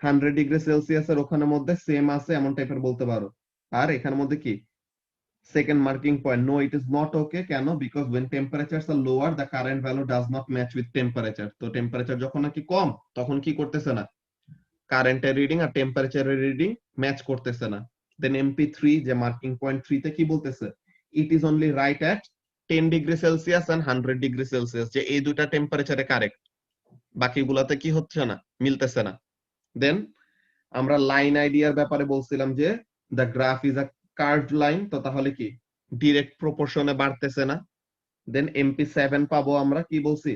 100 ডিগ্রি সেলসিয়াসের ওখানের মধ্যে সেম আছে এমন টাইপের বলতে পারো। আর এখানের মধ্যে কি second marking point, no it is not okay. কেন? Because when temperatures are lower the current value does not match with temperature. তো টেম্পারেচার যখন নাকি কম তখন কি করতেছে না, কারেন্টের রিডিং আর টেম্পারেচারের রিডিং ম্যাচ করতেছে না। দেন MP3 যে মার্কিং পয়েন্ট 3 তে কি বলতেছে, it is only right at 10 degree Celsius and 100 degree Celsius, যে এই দুইটা টেম্পারেচারে কারেক্ট, বাকিগুলাতে কি হচ্ছে না, মিলতেছে না। দেন আমরা লাইন আইডিয়ার ব্যাপারে বলছিলাম যে the graph is a curved line, তো তাহলে কি ডিরেক্ট প্রপোর্শনে বাড়তেছে না। দেন MP7 পাবো আমরা, কি বলছি,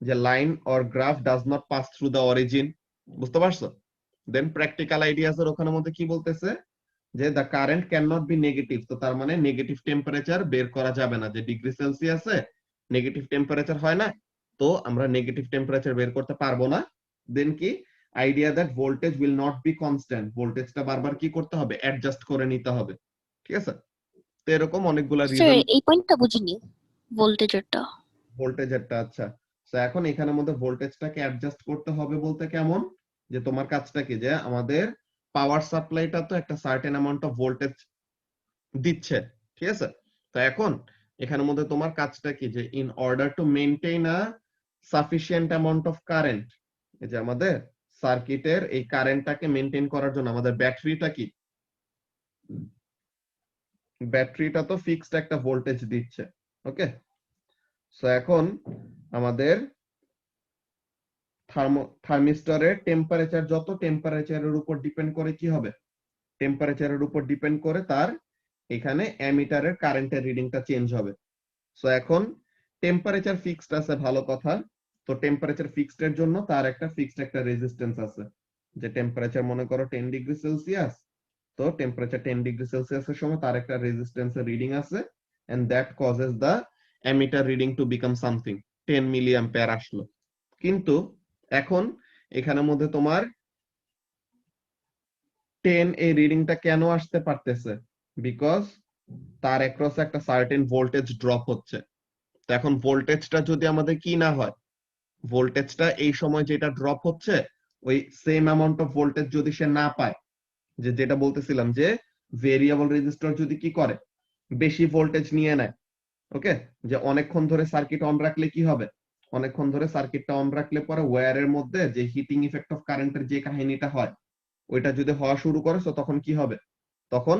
যে line or graph does not pass through the origin, বুঝতে পারছো? দেন প্র্যাকটিক্যাল আইডিয়াস এর ওখানের মধ্যে কি বলতেছে, যে the current can not be negative, তো তার মানে নেগেটিভ টেম্পারেচার বের করা যাবে না, যে ডিগ্রি সেলসিয়াসে নেগেটিভ টেম্পারেচার হয় না, তো আমরা নেগেটিভ টেম্পারেচার বের করতে পারবো না। দেন কি idea that voltage will not be constant, ভোল্টেজটা বারবার কি করতে হবে, অ্যাডজাস্ট করে নিতে হবে, ঠিক আছে। তো এরকম অনেকগুলা স্যার রিজন, এই পয়েন্টটা বুঝিনি ভোল্টেজেরটা। ভোল্টেজেরটা আচ্ছা, তো এখন এখানের মধ্যে ভোল্টেজটাকে অ্যাডজাস্ট করতে হবে বলতে কেমন, যে তোমার কাজটা কি, যে আমাদের পাওয়ার সাপ্লাইটা তো একটা সার্টেন অ্যামাউন্ট অফ ভোল্টেজ দিচ্ছে, ঠিক আছে? তো এখন এখানের মধ্যে তোমার কাজটা কি, যে in order to maintain a sufficient amount of current, এই যে আমাদের সার্কিটের এই কারেন্টটাকে মেইনটেইন করার জন্য আমাদের ব্যাটারিটা কি, ব্যাটারিটা তো ফিক্সড একটা ভোল্টেজ দিচ্ছে, ওকে? সো এখন আমাদের থার্মিস্টরের টেম্পারেচার, যত টেম্পারেচারের উপর ডিপেন্ড করে কি হবে, টেম্পারেচারের উপর ডিপেন্ড করে তার এখানে অ্যামিটারের কারেন্টের রিডিংটা চেঞ্জ হবে। সো এখন টেম্পারেচার ফিক্সড আছে, ভালো কথা। তো টেম্পারেচার ফিক্সড এর জন্য তার একটা ফিক্সড একটা রেজিস্ট্যান্স আছে, যে টেম্পারেচার মনে করো 10 ডিগ্রি সেলসিয়াস, তো টেম্পারেচার 10 ডিগ্রি সেলসিয়াসের সময় তার একটা রেজিস্ট্যান্সের রিডিং আছে, and that causes the ammeter reading to become something, 10 milliampere আসলো। কিন্তু এখন এখানের মধ্যে তোমার 10 এই রিডিংটা কেন আসতে পারতেছে, বিকজ তার অ্যাক্রস একটা সার্টেন ভোল্টেজ ড্রপ হচ্ছে। তো এখন ভোল্টেজটা যদি আমাদের কি না হয়, ভোল্টেজটা এই সময় যেটা ড্রপ হচ্ছে ওই সেম অ্যামাউন্ট অফ ভোল্টেজ যদি সে না পায়, যে যেটা বলতেছিলাম যে ভেরিয়েবল রেজিস্টর যদি কি করে, বেশি ভোল্টেজ নিয়ে নেয়, ওকে? যে অনেকক্ষণ ধরে সার্কিট অন রাখলে কি হবে, অনেকক্ষণ ধরে সার্কিটটা অন রাখলে পরে ওয়্যারের মধ্যে যে হিটিং ইফেক্ট অফ কারেন্টের যে কাহিনীটা হয়, ওইটা যদি হওয়া শুরু করে, তো তখন কি হবে, তখন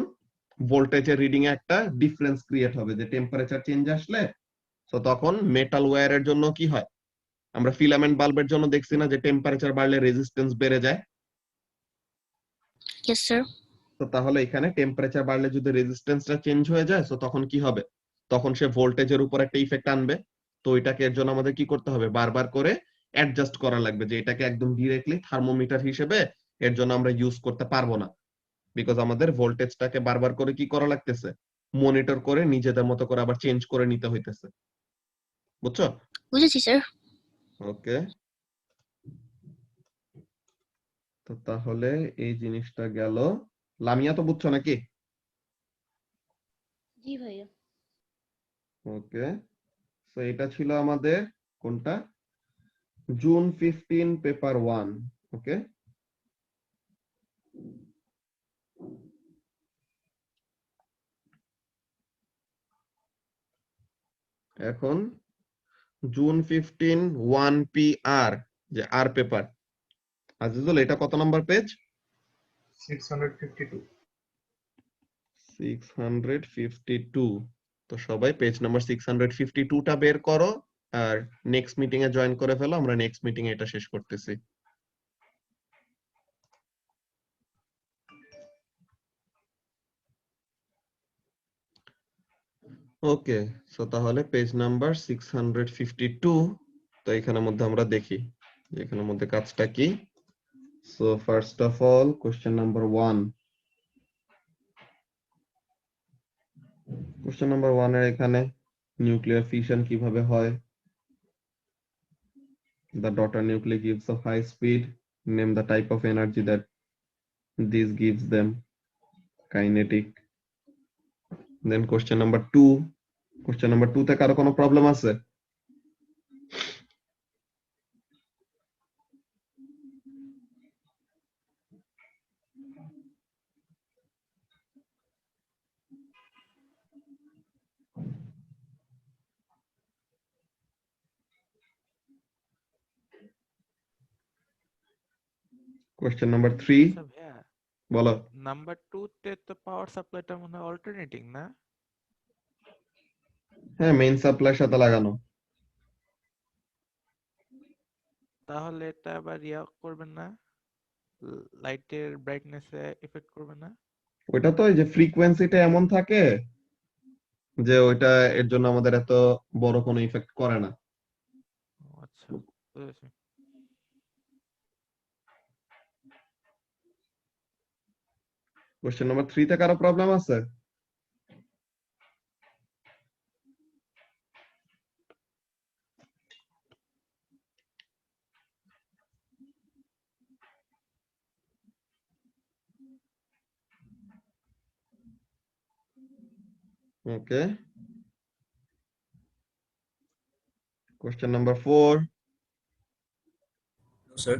ভোল্টেজের রিডিং এ একটা ডিফারেন্স ক্রিয়েট হবে, যে টেম্পারেচার চেঞ্জ আসলে। তো তখন মেটাল ওয়্যারের জন্য কি হয়, আমরা ফিলামেন্ট বাল্বের জন্য দেখছি না যে টেম্পারেচার বাড়লে রেজিস্ট্যান্স বেড়ে যায়। Yes, sir. তো তাহলে এখানে টেম্পারেচার বাড়লে যদি রেজিস্ট্যান্সটা চেঞ্জ হয়ে যায়, তো তখন কি হবে, তখন সে ভোল্টেজের উপর একটা ইফেক্ট আনবে। তো এটাকে এর জন্য আমাদের কি করতে হবে, বারবার করে অ্যাডজাস্ট করা লাগবে, যে এটাকে একদম ডিরেক্টলি থার্মোমিটার হিসেবে এর জন্য আমরা ইউজ করতে পারবো না, বিকজ আমাদের ভোল্টেজটাকে বারবার করে কি করা লাগতেছে, মনিটর করে নিজেদের মতো করে আবার চেঞ্জ করে নিতে হইতেছে। বুঝছো? বুঝেছি স্যার। ওকে, তো তাহলে এই জিনিসটা গেল। লামিয়া তো বুঝছো নাকি? জি ভাইয়া। ওকে, তো এটা ছিল আমাদের কোনটা, জুন 15 পেপার 1। ওকে, এখন জুন 15 1 PR, যে আর পেপার। আজিজুল, এটা কত নাম্বার পেজ? 652। 652। তো সবাই পেজ নাম্বার 652টা বের করো আর নেক্সট মিটিং এ জয়েন করে ফেলো, আমরা নেক্সট মিটিং এ এটা শেষ করতেছি। ওকে, সো তাহলে পেজ নাম্বার 652। তো এখানের মধ্যে আমরা দেখি যে এখানের মধ্যে কাজটা কি। So first of all question number 1, question number 1 এর এখানে নিউক্লিয়ার ফিশন কিভাবে হয়। The daughter nuclei gives of high speed. Name the type of energy that this gives them. Kinetic. Then question number 2. Question number 2 তে কারো কোনো problem আছে? Question number 3. আচ্ছা ভাইয়া, বলো। নাম্বার 2 তে তো পাওয়ার সাপ্লাইটা মনে হয় অল্টারনেটিং না? হ্যাঁ, মেইন সাপ্লাইয়ের সাথে লাগানো। তাহলে এটা আবার ইয়া করবেন না, লাইটের ব্রাইটনেসে এফেক্ট করবে না? ওইটা তো এই যে ফ্রিকোয়েন্সিটা এমন থাকে যে ওইটা এর জন্য আমাদের এত বড় কোনো ইফেক্ট করে না। আচ্ছা, বুঝেছি। কোশ্চেন নাম্বার 3 তে কারো প্রবলেম আছে? Okay. Question number 4. sir.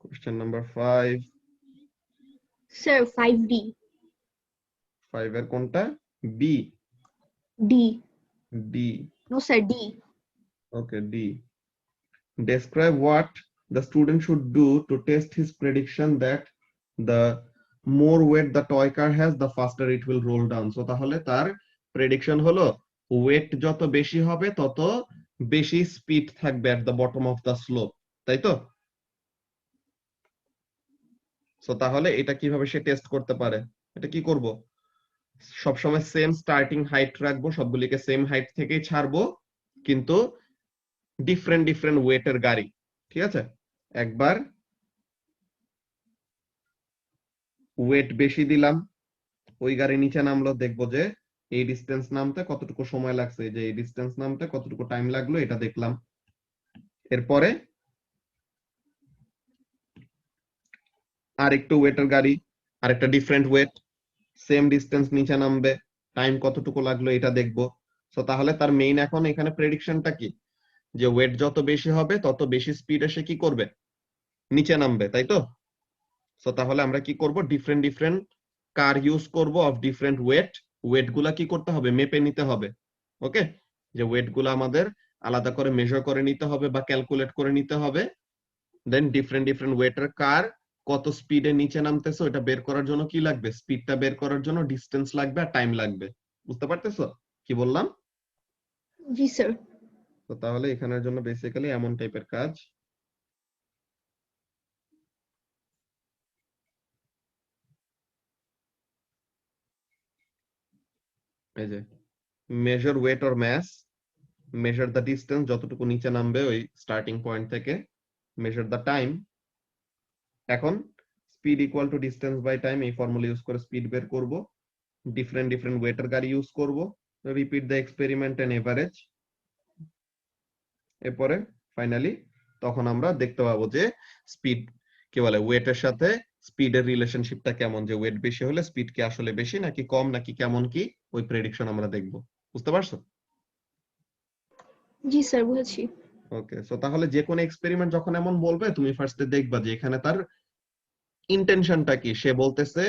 Question number 5. Sir, 5D. 5 এর কোনটা? B. D. D. No, sir, D. Okay, D. Describe what the student should do to test his prediction that the more weight the toy car has, the faster it will roll down. So তাহলে তার prediction হলো weight যত বেশি হবে তত বেশি speed থাকবে at the bottom of the slope, তাই তো? সো তাহলে এটা কিভাবে সে টেস্ট করতে পারে? এটা কি করব? সবসময় সেম স্টার্টিং হাইট রাখবো, সবগুলিকে সেম হাইট থেকেই ছাড়বো, কিন্তু ডিফারেন্ট ডিফারেন্ট ওয়েটের গাড়ি, ঠিক আছে? একবার ওয়েট বেশি দিলাম, ওই গাড়ি নিচে নামলো, দেখবো যে এই ডিস্টেন্স নামতে কতটুকু সময় লাগছে, যে এই ডিস্টেন্স নামতে কতটুকু টাইম লাগলো, এটা দেখলাম। এরপরে আরেকটু ওয়েটের গাড়ি, আরেকটা ডিফারেন্ট ওয়েট, সেম ডিস্টেন্স নিচে নামবে, টাইম কতটুকু লাগলো এটা দেখবো। সো তাহলে তার মেইন এখন এখানে প্রেডিকশনটা কি, যে ওয়েট যত বেশি হবে তত বেশি স্পিডে সে কি করবে, নিচে নামবে, তাই তো? সো তাহলে আমরা কি করব, ডিফারেন্ট ডিফারেন্ট কার ইউজ করব অফ ডিফারেন্ট ওয়েট। ওয়েট গুলা কি করতে হবে, মেপে নিতে হবে। ওকে, যে ওয়েট গুলা আমাদের আলাদা করে মেজার করে নিতে হবে বা ক্যালকুলেট করে নিতে হবে। দেন ডিফারেন্ট ডিফারেন্ট ওয়েটের কার কত স্পিডে নিচে নামতেছে ওটা বের করার জন্য কি লাগবে, স্পিডটা বের করার জন্য ডিস্টেন্স লাগবে আর টাইম লাগবে। বুঝতে পারতেছো কি বললাম? জি স্যার। তো তাহলে এখানের জন্য বেসিক্যালি এমন টাইপের কাজ। এই যে measure weight or mass, measure the distance, যতটুকু নিচে নামবে ওই স্টার্টিং পয়েন্ট থেকে, মেজার দ্য টাইম। এখন speed equal to distance by time, এই ফর্মুলা ইউজ করে স্পিড বের করব। ডিফারেন্ট ডিফারেন্ট ওয়েটের গাড়ি ইউজ করব, repeat the experiment and average. এরপরে ফাইনালি তখন আমরা দেখতে পাবো যে স্পিড কি বলে, ওয়েটের সাথে স্পিডের রিলেশনশিপটা কেমন, যে ওয়েট বেশি হলে স্পিড কি আসলে বেশি নাকি কম নাকি কেমন কি, ওই প্রেডিকশন আমরা দেখব। বুঝতে পারছো? জি স্যার, বুঝেছি। ওকে, সো তাহলে যে কোনো এক্সপেরিমেন্ট যখন এমন বলবে তুমি ফার্স্টে দেখবা যে এখানে তার ইন্টেনশনটা কি। সে বলতেছে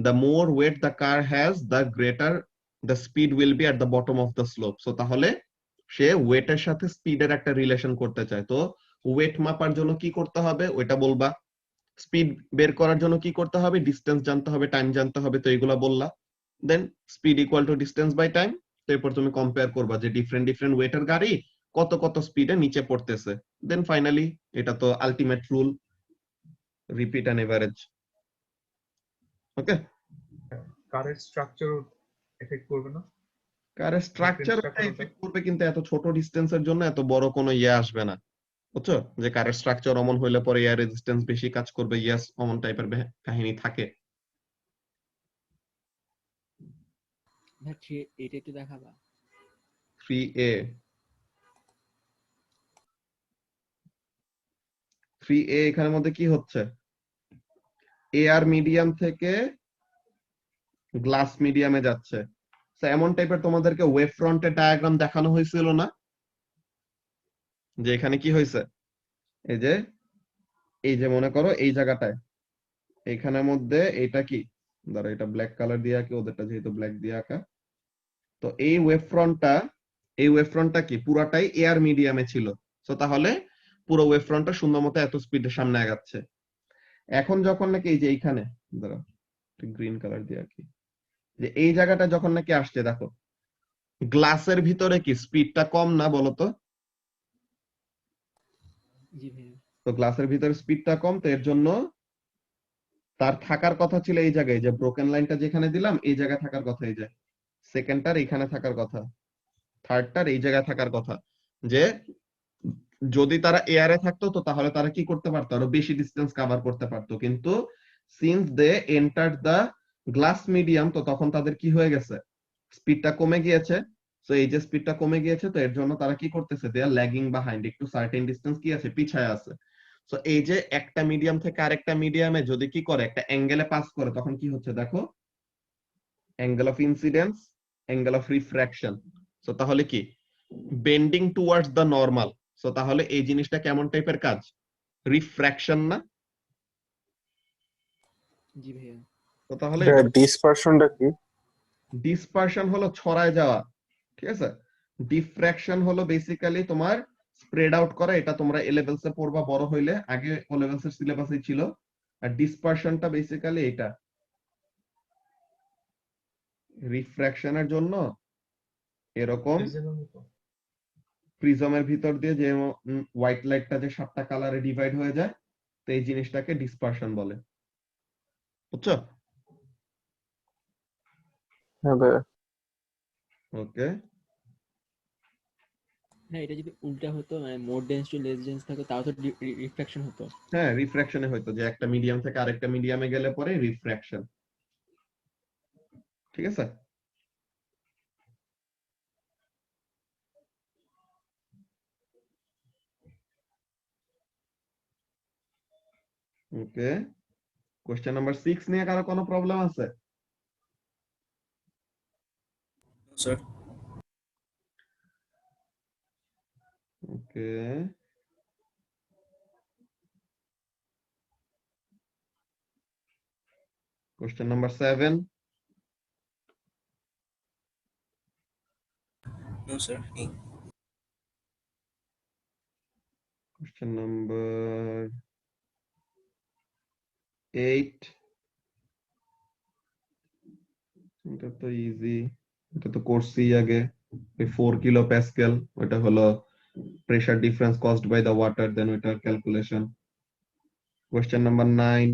the more weight the car has the greater the speed will be at the bottom of the slope. So তাহলে সে ওয়েটের সাথে স্পিডের একটা রিলেশন করতে চায়। তো ওয়েট মাপার জন্য কি করতে হবে ওইটা বলবা, স্পিড বের করার জন্য কি করতে হবে, ডিস্টেন্স জানতে হবে, টাইম জানতে হবে, তো এগুলা বললা। Then speed equal to distance by time, তো এরপর তুমি কম্পেয়ার করবা যে ডিফারেন্ট ডিফারেন্ট ওয়েটের গাড়ি কত কত স্পিডে নিচে পড়তেছে। দেন ফাইনালি এটা তো ultimate rule, repeat and average. Okay, কারের স্ট্রাকচার এফেক্ট করবে না? কারের স্ট্রাকচার এফেক্ট করবে, কিন্তু এত ছোট ডিস্টেন্সের জন্য এত বড় কোনো ইয়ে আসবে না। বুঝছো, যে কারের স্ট্রাকচার অমন হইলে পরে এয়ার রেজিস্ট্যান্স বেশি কাজ করবে, ইয়াস অমন টাইপের কাহিনী থাকে। ভাই এটা একটু দেখাবা। 3A 3A এখানের মধ্যে কি হচ্ছে, এয়ার মিডিয়াম থেকে গ্লাস মিডিয়ামে যাচ্ছে। তো এমন টাইপের তোমাদেরকে ওয়েভ ফ্রন্টের ডায়াগ্রাম দেখানো হয়েছিল না, যে এখানে কি হয়েছে, এই যে মনে করো এই জায়গাটায় এইখানের মধ্যে এটা কি, ধরো এটা ব্ল্যাক কালার দিয়ে আঁকি, ওদেরটা যেহেতু ব্ল্যাক দিয়ে আঁকা। তো এই ওয়েভ ফ্রন্টটা কি পুরাটাই এয়ার মিডিয়ামে ছিল। তো তাহলে পুরো ওয়েভ ফ্রন্টটা সুন্দর মতো এত স্পিডের সামনে আগাচ্ছে। এখন যখন নাকি এই যে এইখানে ধরো গ্রিন কালার দিয়ে আঁকি, যে এই জায়গাটা যখন নাকি আসছে, দেখো গ্লাসের ভিতরে কি স্পিডটা কম না বলতো? তো গ্লাসের ভিতরে স্পিডটা কম, তো এর জন্য তার থাকার কথা ছিল এই জায়গায়, যে ব্রোকেন লাইনটা যেখানে দিলাম এই জায়গায় থাকার কথা, এই যে সেকেন্ডটার এইখানে থাকার কথা, থার্ডটার এই জায়গায় থাকার কথা। যে যদি তারা এয়ারে থাকতো তো তাহলে তারা কি করতে পারতো, আরো বেশি ডিস্টেন্স কভার করতে পারতো। কিন্তু since they entered the glass medium, তো তখন তাদের কি হয়ে গেছে, স্পিডটা কমে গিয়েছে। তো এই যে স্পিডটা কমে গিয়েছে, তো এর জন্য তারা কি করতেছে, দে আর ল্যাগিং বিহাইন্ড, একটু সার্টেন ডিস্টেন্স কি আছে, পিছায় আছে। তো এই যে একটা মিডিয়াম থেকে আরেকটা মিডিয়ামে যদি কি করে, একটা অ্যাঙ্গেলে পাস করে, তখন কি হচ্ছে দেখো, angle of incidence angle of refraction. So তাহলে কি bending towards the normal. So তাহলে এই জিনিসটা কেমন টাইপের কাজ? রিফ্র্যাকশন না? জি ভাইয়া। তো তাহলে ডিসপারশনটা কি? ডিসপারশন হলো ছড়ায় যাওয়া, ঠিক আছে। ডিফ্র্যাকশন হলো বেসিক্যালি তোমার স্প্রেড আউট করা, এটা তোমরা এ লেভেলসে পড়বা বড় হইলে, আগে ও লেভেলসের সিলেবাসেই ছিল। আর ডিসপারশনটা বেসিক্যালি এটা রিফ্র্যাকশনের জন্য এরকম প্রিজমের ভিতর দিয়ে যে হোয়াইট লাইটটা যে 7টা কালারে ডিভাইড হয়ে যায়, তো এই জিনিসটাকে ডিসপারশন বলে, বুঝছো? হ্যাঁ ভাইয়া। ওকে, না এটা যদি উল্টা হতো মানে মোর ডেন্স টু লেস ডেন্স থাকতো তাও তো রিফ্রাকশন হতো। হ্যাঁ রিফ্র্যাকশনে হয়তো যে একটা মিডিয়াম থেকে আরেকটা মিডিয়ামে গেলে পরে রিফ্র্যাকশন, ঠিক আছে। ওকে, কোশ্চেন নাম্বার 6 নিয়ে কারো কোনো প্রবলেম আছে? Sir okay, question number 7। No sir question number 8, এটা তো ইজি, এটা তো করছি আগে। 4 কিলো প্যাসকেল, ওটা হলো pressure difference caused by the water, then ওইটার ক্যালকুলেশন। কোশ্চেন নাম্বার 9,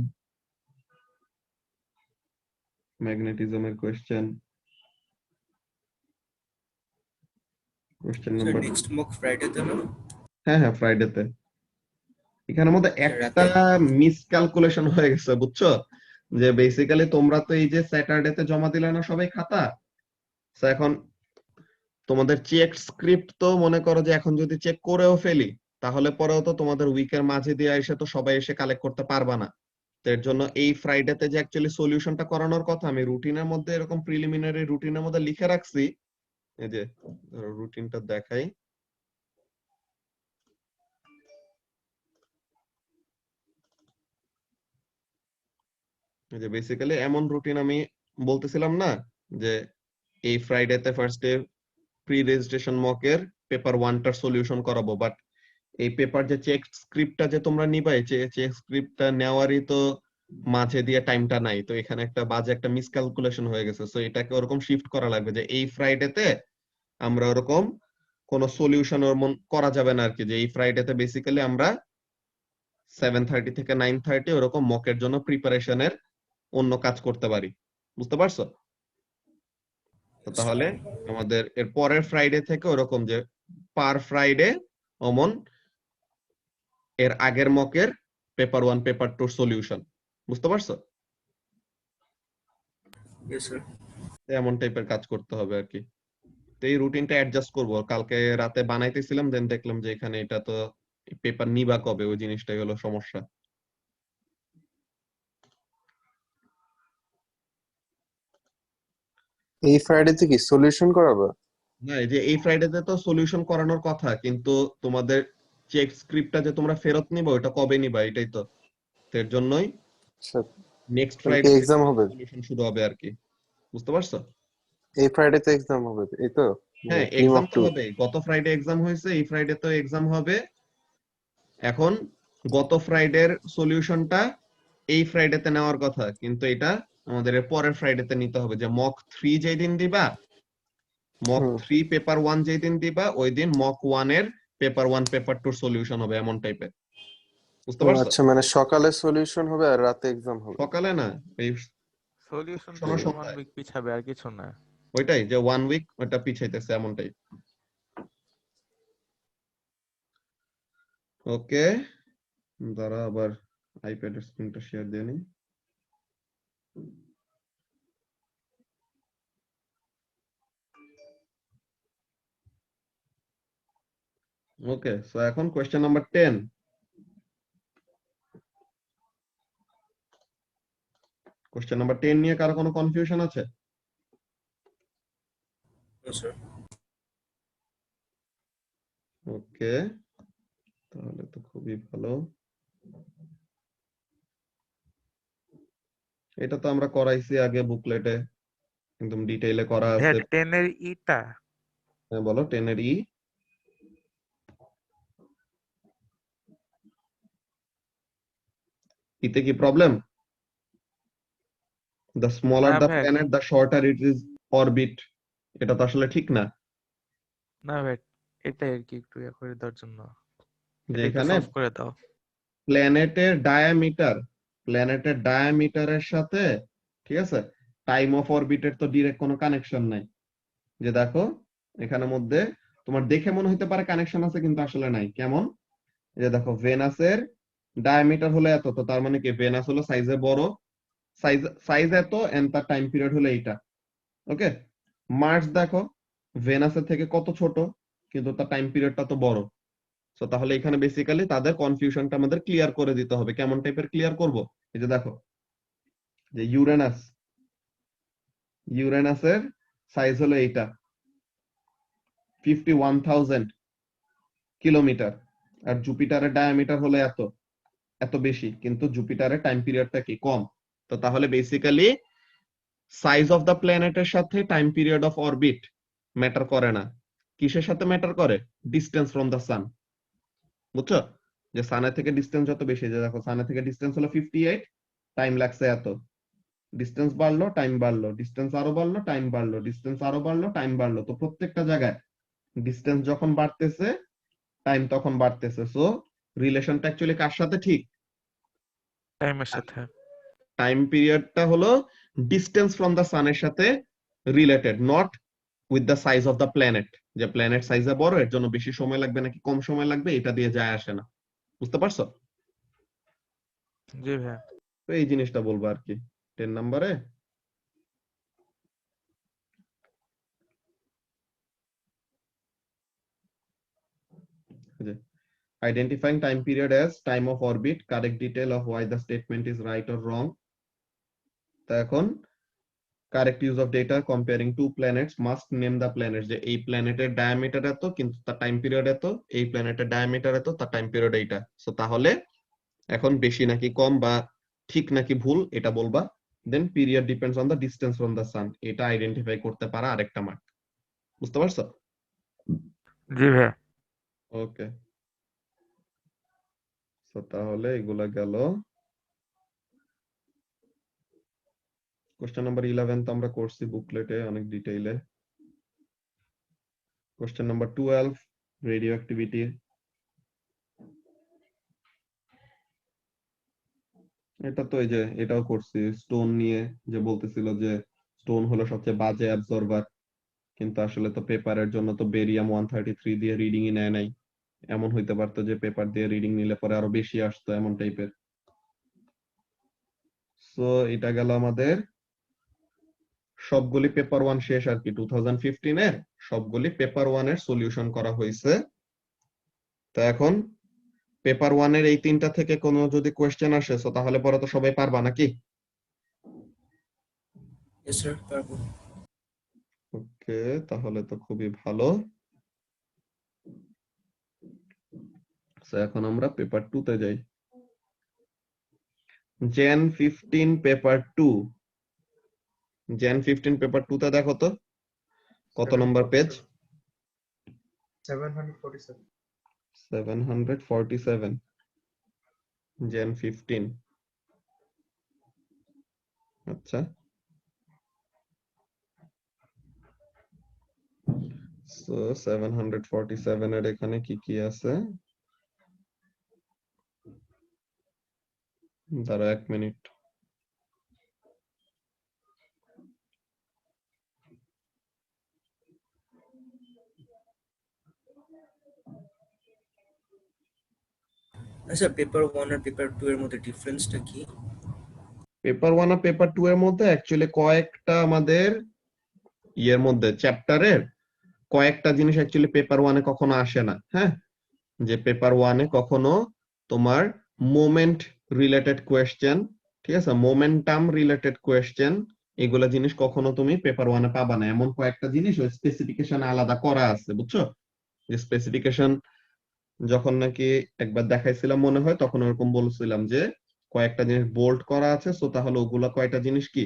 ম্যাগনেটিজমের question. Question number next mock ফ্রাইডেতে না? হ্যাঁ হ্যাঁ ফ্রাইডেতে। এখানের মধ্যে একটা মিস ক্যালকুলেশন হয়ে গেছে, বুঝছো? যে বেসিক্যালি তোমরা তো এই যে স্যাটারডেতে জমা দিলে না সবাই খাতা, তো এখন তোমাদের চেক স্ক্রিপ্ট তো মনে করো যে এখন যদি চেক করেও ফেলি, তাহলে পরেও তো তোমাদের উইকের মাঝে দিয়ে এসে তো সবাই এসে কালেক্ট করতে পারবা না। তো এর জন্য এই ফ্রাইডেতে যে অ্যাকচুয়ালি সলিউশনটা করানোর কথা, আমি রুটিনের মধ্যে এরকম প্রিলিমিনারি রুটিনের মধ্যে লিখে রাখছি। এই যে রুটিনটা দেখাই, এই যে বেসিক্যালি এমন রুটিন আমি বলতেছিলাম না যে এই ফ্রাইডেতে ফার্স্টে প্রি রেজিস্ট্রেশন মকের পেপার 1টার সলিউশন করাবো, বাট এই পেপার যে চেক স্ক্রিপ্টটা যে তোমরা নিবা, এই চেক স্ক্রিপ্টটা নেওয়ারই তো মাঝে দিয়ে টাইমটা নাই। তো এখানে একটা বাজে একটা মিসক্যালকুলেশন হয়ে গেছে। সো এটাকে ওরকম শিফট করা লাগবে যে এই ফ্রাইডেতে আমরা ওরকম কোন সলিউশন করা যাবে না আর কি, যে এই ফ্রাইডেতে বেসিক্যালি আমরা 7:30 থেকে 9:30 ওরকম মকের জন্য প্রিপারেশনের অন্য কাজ করতে পারি, বুঝতে পারছো? তো তাহলে আমাদের এর পরের ফ্রাইডে থেকে ওরকম যে পার ফ্রাইডে অমন এর আগের মকের পেপার 1 পেপার 2 সলিউশন, বুঝতে পারছো? Yes sir. এমন টাইপের কাজ করতে হবে আর কি। তো এই রুটিনটা অ্যাডজাস্ট করব, কালকে রাতে বানাইতেছিলাম, দেন দেখলাম যে এখানে এটা তো পেপার নিবা কবে, ওই জিনিসটাই হলো সমস্যা। এই ফ্রাইডেতে কি সলিউশন করাবে? না, এই যে এই ফ্রাইডেতে তো সলিউশন করানোর কথা, কিন্তু তোমাদের চেক স্ক্রিপ্টটা যে তোমরা ফেরত নিবা ওটা কবে নিবা, এটাই তো। এর জন্যই নেক্সট ফ্রাইডে এক্সাম হবে? সলিউশন শুরু হবে আর কি, বুঝতে পারছো? এই ফ্রাইডেতে এক্সাম হবে এই তো? হ্যাঁ এক্সাম তো হবে, গত ফ্রাইডে এক্সাম হয়েছে, এই ফ্রাইডে তো এক্সাম হবে। এখন গত ফ্রাইডের সলিউশনটা এই ফ্রাইডেতে নেওয়ার কথা, কিন্তু এটা আমাদের এর পরের ফ্রাইডেতে নিতে হবে। যে মক 3 যেই দিন দিবা, মক 3 পেপার 1 যেই দিন দিবা, ওই দিন মক 1 এর পেপার 1 পেপার 2 সলিউশন হবে, এমন টাইপের, বুঝতে পারছো? আচ্ছা, মানে সকালে সলিউশন হবে আর রাতে এক্সাম হবে? সকালে না, এই সলিউশন তো 1 উইক পিছাবে আর কিছু না। ওইটাই যে 1 উইক ওটা পিছাইতেছে এমনটাই। ওকে, দাঁড়া আবার আইপ্যাডের স্ক্রিনটা শেয়ার দিয়ে নিই। ওকে, সো এখন কোশ্চেন নাম্বার 10। কোশ্চেন নাম্বার 10 নিয়ে কারো কোনো কনফিউশন আছে? No, sir. ওকে, তাহলে তো খুবই ভালো। এটা তো আমরা করাইছি আগে বুকলেটে, একদম ডিটেইলে করা ভাইয়া আছে। 10 এর ইটা হ্যাঁ বলো, 10 এর ই। ইতে কি প্রবলেম? দ্য স্মলার না দ্য ভাইয়া planet the shorter it is orbit. এটা তো আসলে ঠিক না, না ভাই এটাই আর কি একটু ইয়ে করে দেওয়ার জন্য যে এটা একটু এখানে সলভ করে দাও। প্ল্যানেটের ডায়ামিটারের সাথে, ঠিক আছে, টাইম অফ অরবিটের তো ডিরেক্ট কোনো কানেকশন নাই। যে দেখো এখানে মধ্যে তোমার দেখে মনে হতে পারে কানেকশন আছে, কিন্তু আসলে নাই। কেমন? এই যে দেখো ভেনাসের ডায়ামিটার হলো এত, তো তার মানে কি ভেনাস হলো সাইজে বড়, সাইজ এত, এন্ড তার টাইম পিরিয়ড হলো এইটা। ওকে, মার্স দেখো ভেনাসের থেকে কত ছোট, কিন্তু তার টাইম পিরিয়ডটা তো বড়। সো তাহলে এখানে বেসিক্যালি তাদের কনফিউশনটা আমাদের ক্লিয়ার করে দিতে হবে। কেমন টাইপের ক্লিয়ার করব? এই যে দেখো, যে ইউরেনাসের সাইজ হলো এইটা 51,000 কিলোমিটার, আর জুপিটারের ডায়ামিটার হলো এত বেশি, কিন্তু জুপিটারের টাইম পিরিয়ডটা কি কম। তো তাহলে বেসিক্যালি সাইজ অফ দ্য প্ল্যানেটের সাথে time period of orbit matter করে না। কিসের সাথে ম্যাটার করে? ডিসটেন্স ফ্রম দ্য সান। বুঝছো? যে সানের থেকে ডিসটেন্স যত বেশি, যে দেখো সানের থেকে ডিসটেন্স হলো 58, টাইম লাগছে এত, ডিসটেন্স বাড়লো টাইম বাড়লো, ডিসটেন্স আরো বাড়লো টাইম বাড়লো, ডিসটেন্স আরো বাড়লো টাইম বাড়লো। তো প্রত্যেকটা জায়গায় ডিসটেন্স যখন বাড়তেছে টাইম তখন বাড়তেছে। সো রিলেশনটা অ্যাকচুয়ালি কার সাথে ঠিক? টাইমের সাথে। টাইম পিরিয়ডটা হলো ডিসটেন্স ফ্রম দ্য সানের সাথে related, not with the size of the planet. যে প্ল্যানেট সাইজে বড়, এর জন্য বেশি সময় লাগবে নাকি কম সময় লাগবে, এটা দিয়ে যায় আসে না। বুঝতে পারছো? জি ভাইয়া। তো এই জিনিসটা বলবো আর কি 10 নম্বরে। Identifying time period as time of orbit, correct detail of why the statement is right or wrong. তা এখন correct use of data comparing two planets, must name the planets. যে এই প্ল্যানেটের ডায়ামিটার এত, কিন্তু তার টাইম পিরিয়ড এত, এই প্ল্যানেটের diameter এত, তার টাইম পিরিয়ড এইটা। সো তাহলে এখন বেশি নাকি কম বা ঠিক নাকি ভুল এটা বলবা। Then period depends on the distance from the sun, এটা আইডেন্টিফাই করতে পারা আরেকটা মার্ক। বুঝতে পারছো? জি ভাইয়া। ওকে, সো তাহলে এগুলা গেল। কোশ্চেন নাম্বার 11 তো আমরা করছি বুকলেটে অনেক ডিটেইলে। Question number 12 radioactivity. এটা তো এই যে এটাও করছি স্টোন নিয়ে, যে বলতেছিল যে স্টোন হলো সবচেয়ে বাজে অ্যাবজর্বার, কিন্তু আসলে তো পেপারের জন্য তো বেরিয়াম 133 দিয়ে রিডিং ই নেয় নাই। এমন হইতে পারতো যে পেপার দিয়ে রিডিং নিলে পরে আরো বেশি আসতো, এমন টাইপের। সো এটা গেল আমাদের সবগুলি পেপার 1 শেষ আর কি। 2015 এর সবগুলি পেপার 1 এর সলিউশন করা হয়েছে। তো এখন পেপার 1 এর এই তিনটা থেকে কোনো যদি কোশ্চেন আসে সো তাহলে পরে তো সবাই পারবা নাকি? Yes, sir. পারবো। ওকে, তাহলে তো খুবই ভালো। সো এখন আমরা পেপার 2 তে যাই। Gen 15 paper 2। জেন 15 পেপার 2 তে দেখো তো কত নম্বর পেজ? 747। 747 জেন 15। আচ্ছা, সো 747 এর এখানে কি কি আছে? দাঁড়া 1 মিনিট। আচ্ছা, পেপার 1 আর পেপার 2 এর মধ্যে ডিফারেন্সটা কি? পেপার 1 আর পেপার 2 এর মধ্যে অ্যাকচুয়ালি কয়েকটা আমাদের ইয়ের মধ্যে চ্যাপ্টারের কয়েকটা জিনিস অ্যাকচুয়ালি পেপার 1 এ কখনো আসে না। হ্যাঁ, যে পেপার 1 এ কখনো তোমার মোমেন্ট রিলেটেড কোয়েশ্চেন, ঠিক আছে, মোমেন্টাম রিলেটেড কোয়েশ্চেন এগুলা জিনিস কখনো তুমি পেপার ওয়ানে পাবা না। এমন কয়েকটা জিনিস ওই স্পেসিফিকেশন আলাদা করা আছে, বুঝছো? যে স্পেসিফিকেশন যখন নাকি একবার দেখাইছিলাম মনে হয়, তখন ওরকম বলছিলাম যে কয়েকটা জিনিস বোল্ড করা আছে, সো তাহলে ওগুলা কয়টা জিনিস কি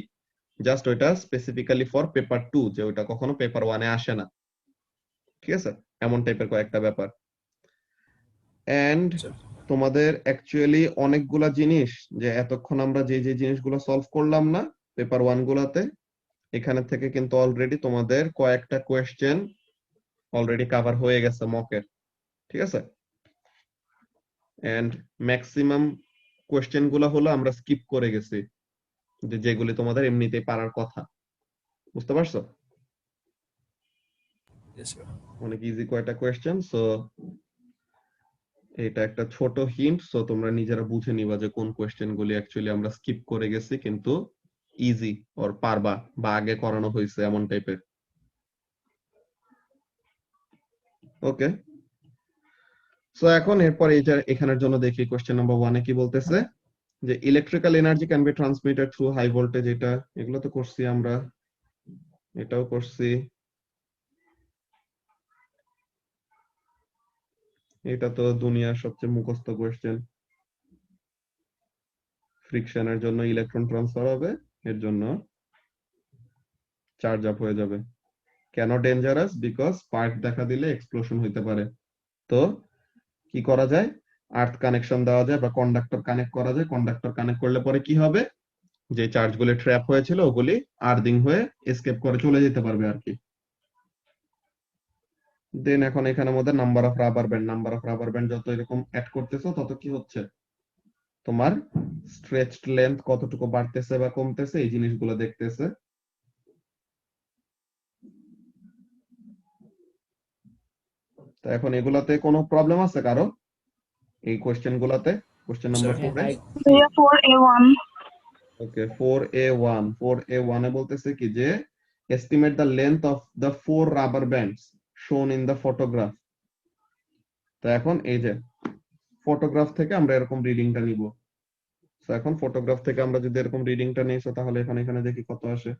জাস্ট ওইটা স্পেসিফিক্যালি ফর পেপার 2, যে ওইটা কখনো পেপার ওয়ানে আসে না। ঠিক আছে, এমন টাইপের কয়েকটা ব্যাপার। এন্ড তোমাদের অ্যাকচুয়ালি অনেকগুলা জিনিস, যে এতক্ষণ আমরা যে যে জিনিসগুলো সলভ করলাম না পেপার ওয়ান গুলাতে, এখানে থেকে কিন্তু অলরেডি তোমাদের কয়েকটা কোয়েশ্চেন অলরেডি কভার হয়ে গেছে মকের। ঠিক আছে, এন্ড ম্যাক্সিমাম কোয়েশ্চেন গুলা হলো আমরা স্কিপ করে গেছি, যে যেগুলি তোমাদের এমনিতেই পারার কথা। বুঝতে পারছো? অনেক ইজি কয়েকটা কোয়েশ্চেন। সো এটা একটা ছোট হিন্ট, সো তোমরা নিজেরা বুঝে নিবা যে কোন কোয়েশ্চেন গুলি অ্যাকচুয়ালি আমরা স্কিপ করে গেছি কিন্তু ইজি অর পারবা বা আগে করানো হয়েছে এমন টাইপের। ওকে, সো এখন এরপর এটা এখানের জন্য দেখি কোয়েশ্চেন নাম্বার 1 এ কি বলতেছে, যে electrical energy can be transmitted through high voltage. এগুলো তো করছি আমরা, এটাও করছি, এটা তো দুনিয়ার সবচেয়ে মুখস্থ কোয়েশ্চেন। ফ্রিকশনের জন্য ইলেকট্রন ট্রান্সফার হবে, এর জন্য চার্জ আপ হয়ে যাবে। কেন ডেঞ্জারাস? বিকজ স্পার্ক দেখা দিলে এক্সপ্লোশন হইতে পারে। তো কি করা যায়? আর্থ কানেকশন দেওয়া যায় বা কন্ডাক্টর কানেক্ট করা যায়। কন্ডাক্টর কানেক্ট করলে পরে কি হবে, যে চার্জগুলি ট্র্যাপ হয়েছিল ওগুলি আর্থিং হয়ে এসকেপ করে চলে যেতে পারবে আর কি। দেন এখন এখানের মধ্যে নাম্বার অফ রাবার ব্যান্ড যত এরকম অ্যাড করতেছো তত কি হচ্ছে, তোমার স্ট্রেচড লেন্থ কতটুকু বাড়তেছে বা কমতেছে এই জিনিসগুলো দেখতেছে। তো এখন এগুলাতে কোনো প্রবলেম আছে কারো এই কোশ্চেন গুলাতে? কোশ্চেন নাম্বার 4 এ 4A1 ওকে 4A1 এ বলতেছে কি যে estimate the length of the 4 rubber bands shown in the photograph। তো এখন এই যে ফটোগ্রাফ থেকে আমরা এরকম রিডিংটা নিব। তো এখন ফটোগ্রাফ থেকে আমরা যদি এরকম রিডিংটা নিই, তাহলে এখানে দেখি কত আসে।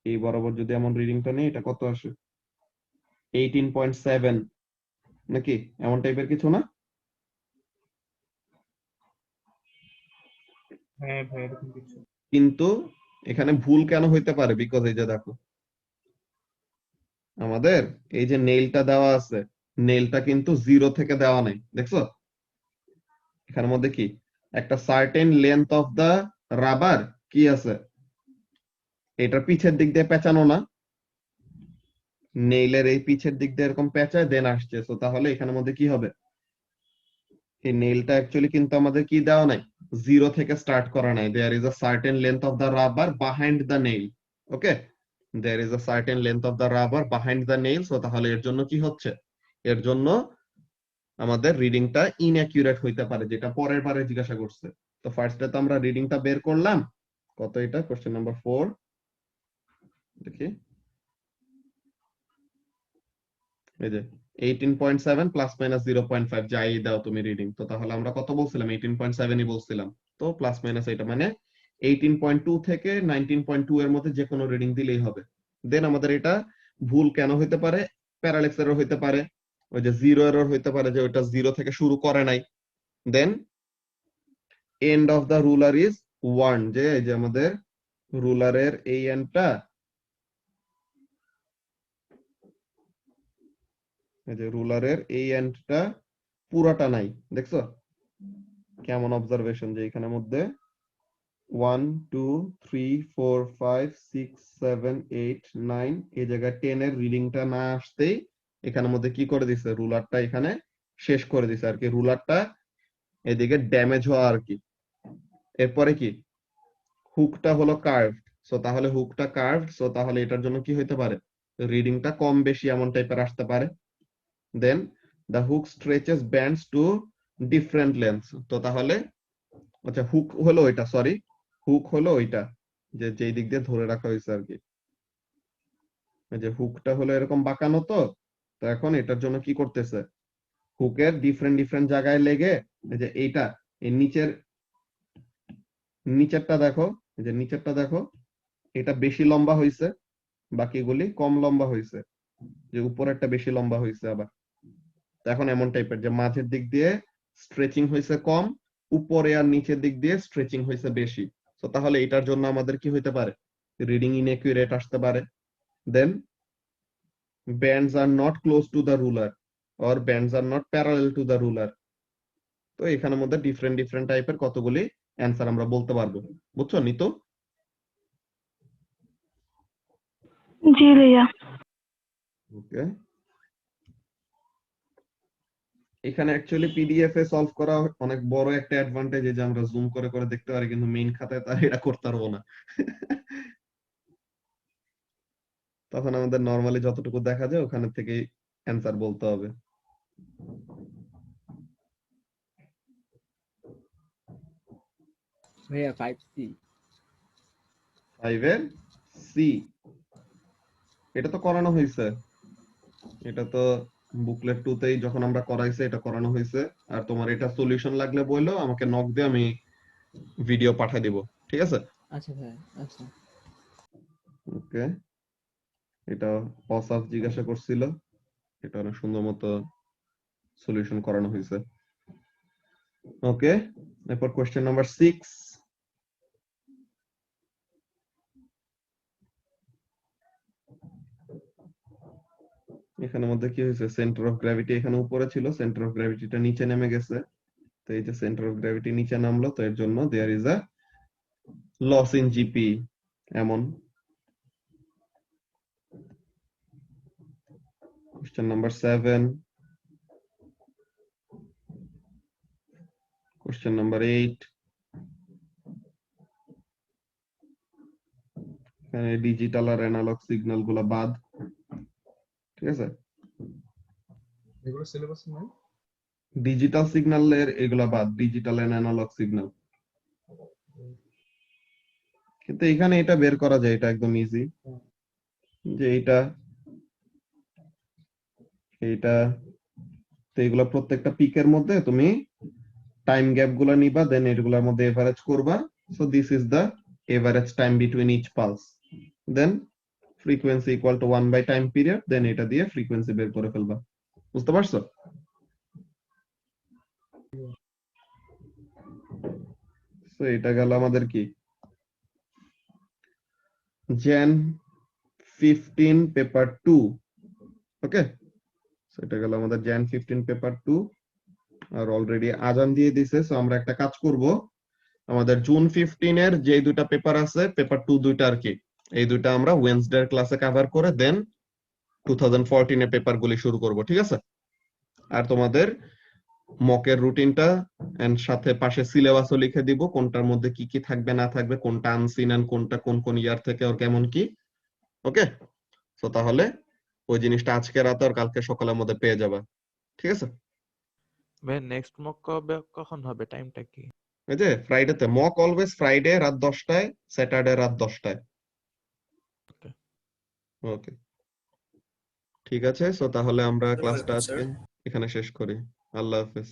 এই বরাবর যদি এমন রিডিংটা নিই, এটা কত আসে? 18.7 নাকি এমন টাইপের কিছু না? হ্যাঁ ভাই এরকম কিছু। কিন্তু এখানে ভুল কেন হইতে পারে? বিকজ এই যে দেখো আমাদের এই যে নেইলটা দেওয়া আছে, নেইলটা কিন্তু 0 থেকে দেওয়া নাই, দেখছো? এখানের মধ্যে কি একটা certain length of the rubber কি আছে, এটার পিছের দিক দিয়ে পেঁচানো না, নেইলের এই পিছের দিক দিয়ে এরকম পেঁচায় দেন আসছে। তো তাহলে এখানের মধ্যে কি হবে, এই নেইলটা অ্যাকচুয়ালি কিন্তু আমাদের কি দেওয়া নাই, 0 থেকে স্টার্ট করা নাই। There is a certain length of the rubber behind the nail. Okay, there is a certain length of the rubber behind the nail. So তাহলে এর জন্য কি হচ্ছে, এর জন্য আমাদের রিডিংটা ইনঅ্যাকুরেট হইতে পারে, যেটা পরের বারে জিজ্ঞাসা করছে। তো ফার্স্টে তো আমরা রিডিংটা বের করলাম, কত এটা? কোশ্চেন নাম্বার 4 দেখি, এই যে 18.7 প্লাস মাইনাস 0.5 যাই দাও তুমি রিডিং। তো তাহলে আমরা কত বলছিলাম? 18.7 ই বলছিলাম। তো প্লাস মাইনাস এটা মানে 18.2 থেকে 19.2 এর মধ্যে যে কোনো রিডিং দিলেই হবে। দেন আমাদের এটা ভুল কেন হইতে পারে? প্যারালেক্স এরর হইতে পারে, ওই যে জিরো এরর হইতে পারে, যে ওইটা 0 থেকে শুরু করে নাই। Then end of the ruler is 1, যে এই যে আমাদের রুলারের এই এন্ডটা, এই যে রুলারের এই এন্ডটা পুরাটা নাই, দেখছো কেমন অবজারভেশন, যে এখানের মধ্যে 1 2 3 4 5 6 7 8 9 এই জায়গায় 10 এর রিডিংটা না আসতেই এখানের মধ্যে কি করে দিছে, রুলারটা এখানে শেষ করে দিছে আর কি, রুলারটা এদিকে ড্যামেজ হওয়া আর কি। এরপরে কি, হুকটা হলো কার্ভড, সো তাহলে হুকটা কার্ভড, সো তাহলে এটার জন্য কি হইতে পারে, রিডিংটা কম বেশি এমন টাইপের আসতে পারে। দেন the hook stretches bands to different lengths। তো তাহলে আচ্ছা হুক হলো এটা, সরি হুক হলো ওইটা যে যেই দিক দিয়ে ধরে রাখা হয়েছে আর কি, এই যে হুকটা হলো এরকম বাঁকানো। তো তো এখন এটার জন্য কি করতেছে, হুকের ডিফারেন্ট জায়গায় লেগে এই যে এইটা এই নিচেরটা দেখো, এই যে নিচেরটা দেখো, এটা বেশি লম্বা হয়েছে, বাকিগুলি কম লম্বা হয়েছে, যে উপরেরটা বেশি লম্বা হয়েছে আবার। তো এখন এমন টাইপের যে মাঝের দিক দিয়ে স্ট্রেচিং হয়েছে কম, উপরে আর নিচের দিক দিয়ে স্ট্রেচিং হয়েছে বেশি। তো তাহলে এটার জন্য আমাদের কি হইতে পারে? রিডিং ইনএকুরেট আসতে পারে। দেন bands are not close to the ruler or bands are not parallel to the ruler. তো এখানের মধ্যে ডিফারেন্ট ডিফারেন্ট টাইপের কতগুলি অ্যান্সার আমরা বলতে পারবো, বুঝছো নিতো? জি ভাইয়া। ওকে, এখানে অ্যাকচুয়ালি পিডিএফ এ সলভ করা অনেক বড় একটা অ্যাডভান্টেজ, যে আমরা জুম করে করে দেখতে পারি, কিন্তু মেইন খাতায় তার এটা করতে পারবো না। তখন আমাদের নরমালি যতটুকু দেখা যায় ওখানে থেকে অ্যান্সার বলতে হবে। ভাইয়া 5C 5 এর সি, এটা তো করানো হয়েছে, এটা তো বুকলেট 2 তেই যখন আমরা করাইছে এটা করানো হয়েছে। আর তোমার এটা সলিউশন লাগলে বললো আমাকে নক দিয়ে, আমি ভিডিও পাঠিয়ে দিব, ঠিক আছে? আচ্ছা ভাই, আচ্ছা। ওকে, এটা অসাফ জিজ্ঞাসা করছিল, এটা অনেক সুন্দর মতো সলিউশন করানো হয়েছে। ওকে, এরপর কোশ্চেন নাম্বার 6। এখানের মধ্যে কি হয়েছে? সেন্টার অফ গ্র্যাভিটি এখানে উপরে ছিল, সেন্টার অফ গ্র্যাভিটিটা নিচে নেমে গেছে। তো এই যে সেন্টার অফ গ্র্যাভিটি নিচে নামলো, তো এর জন্য there is a loss in GP. এমন কোশ্চেন নাম্বার 7, কোশ্চেন নাম্বার 8। এখানে ডিজিটাল আর অ্যানালগ সিগন্যাল গুলা বাদ, ঠিক আছে? এগুলো সিলেবাসে নাই? ডিজিটাল সিগন্যালের এগুলা বাদ, ডিজিটাল এন্ড অ্যানালগ সিগন্যাল। কিন্তু এখানে এটা বের করা যায়, এটা একদম ইজি, যে এইটা তো এগুলা প্রত্যেকটা পিকের মধ্যে তুমি টাইম গ্যাপ গুলা নিবা, দেন এগুলোর মধ্যে এভারেজ করবা। So this is the average time between each pulse, then frequency equal to 1 by time period, then এটা দিয়ে ফ্রিকোয়েন্সি বের করে ফেলবা। বুঝতে পারছো? সো এটা গেল আমাদের কি jan 15 পেপার 2। ওকে, সো এটা গেল আমাদের jan 15 পেপার 2। আর অলরেডি আজান দিয়ে দিছে, সো আমরা একটা কাজ করব, আমাদের জুন 15 এর যে দুটো পেপার আছে, পেপার 2 দুইটা আর কি, এই দুইটা আমরা ওয়েডনেসডে ক্লাসে কভার করে দেন 2014 এর পেপার গুলি শুরু করব, ঠিক আছে? আর তোমাদের মকের রুটিনটা এন্ড সাথে পাশে সিলেবাসও লিখে দিব, কোনটার মধ্যে কি কি থাকবে না থাকবে, কোনটা আনসিন এন্ড কোনটা কোন কোন ইয়ার থেকে আর কেমন কি। ওকে, সো তাহলে ওই জিনিসটা আজকে রাতে আর কালকে সকালের মধ্যে পেয়ে যাবা, ঠিক আছে? ভাই নেক্সট মক কবে কখন হবে, টাইমটা কি? এই যে ফ্রাইডেতে মক, অলওয়েজ ফ্রাইডে রাত 10টায়, স্যাটারডে রাত 10টায়। ওকে, ঠিক আছে। সো তাহলে আমরা ক্লাসটা আজকে এখানে শেষ করি। আল্লাহ হাফেজ।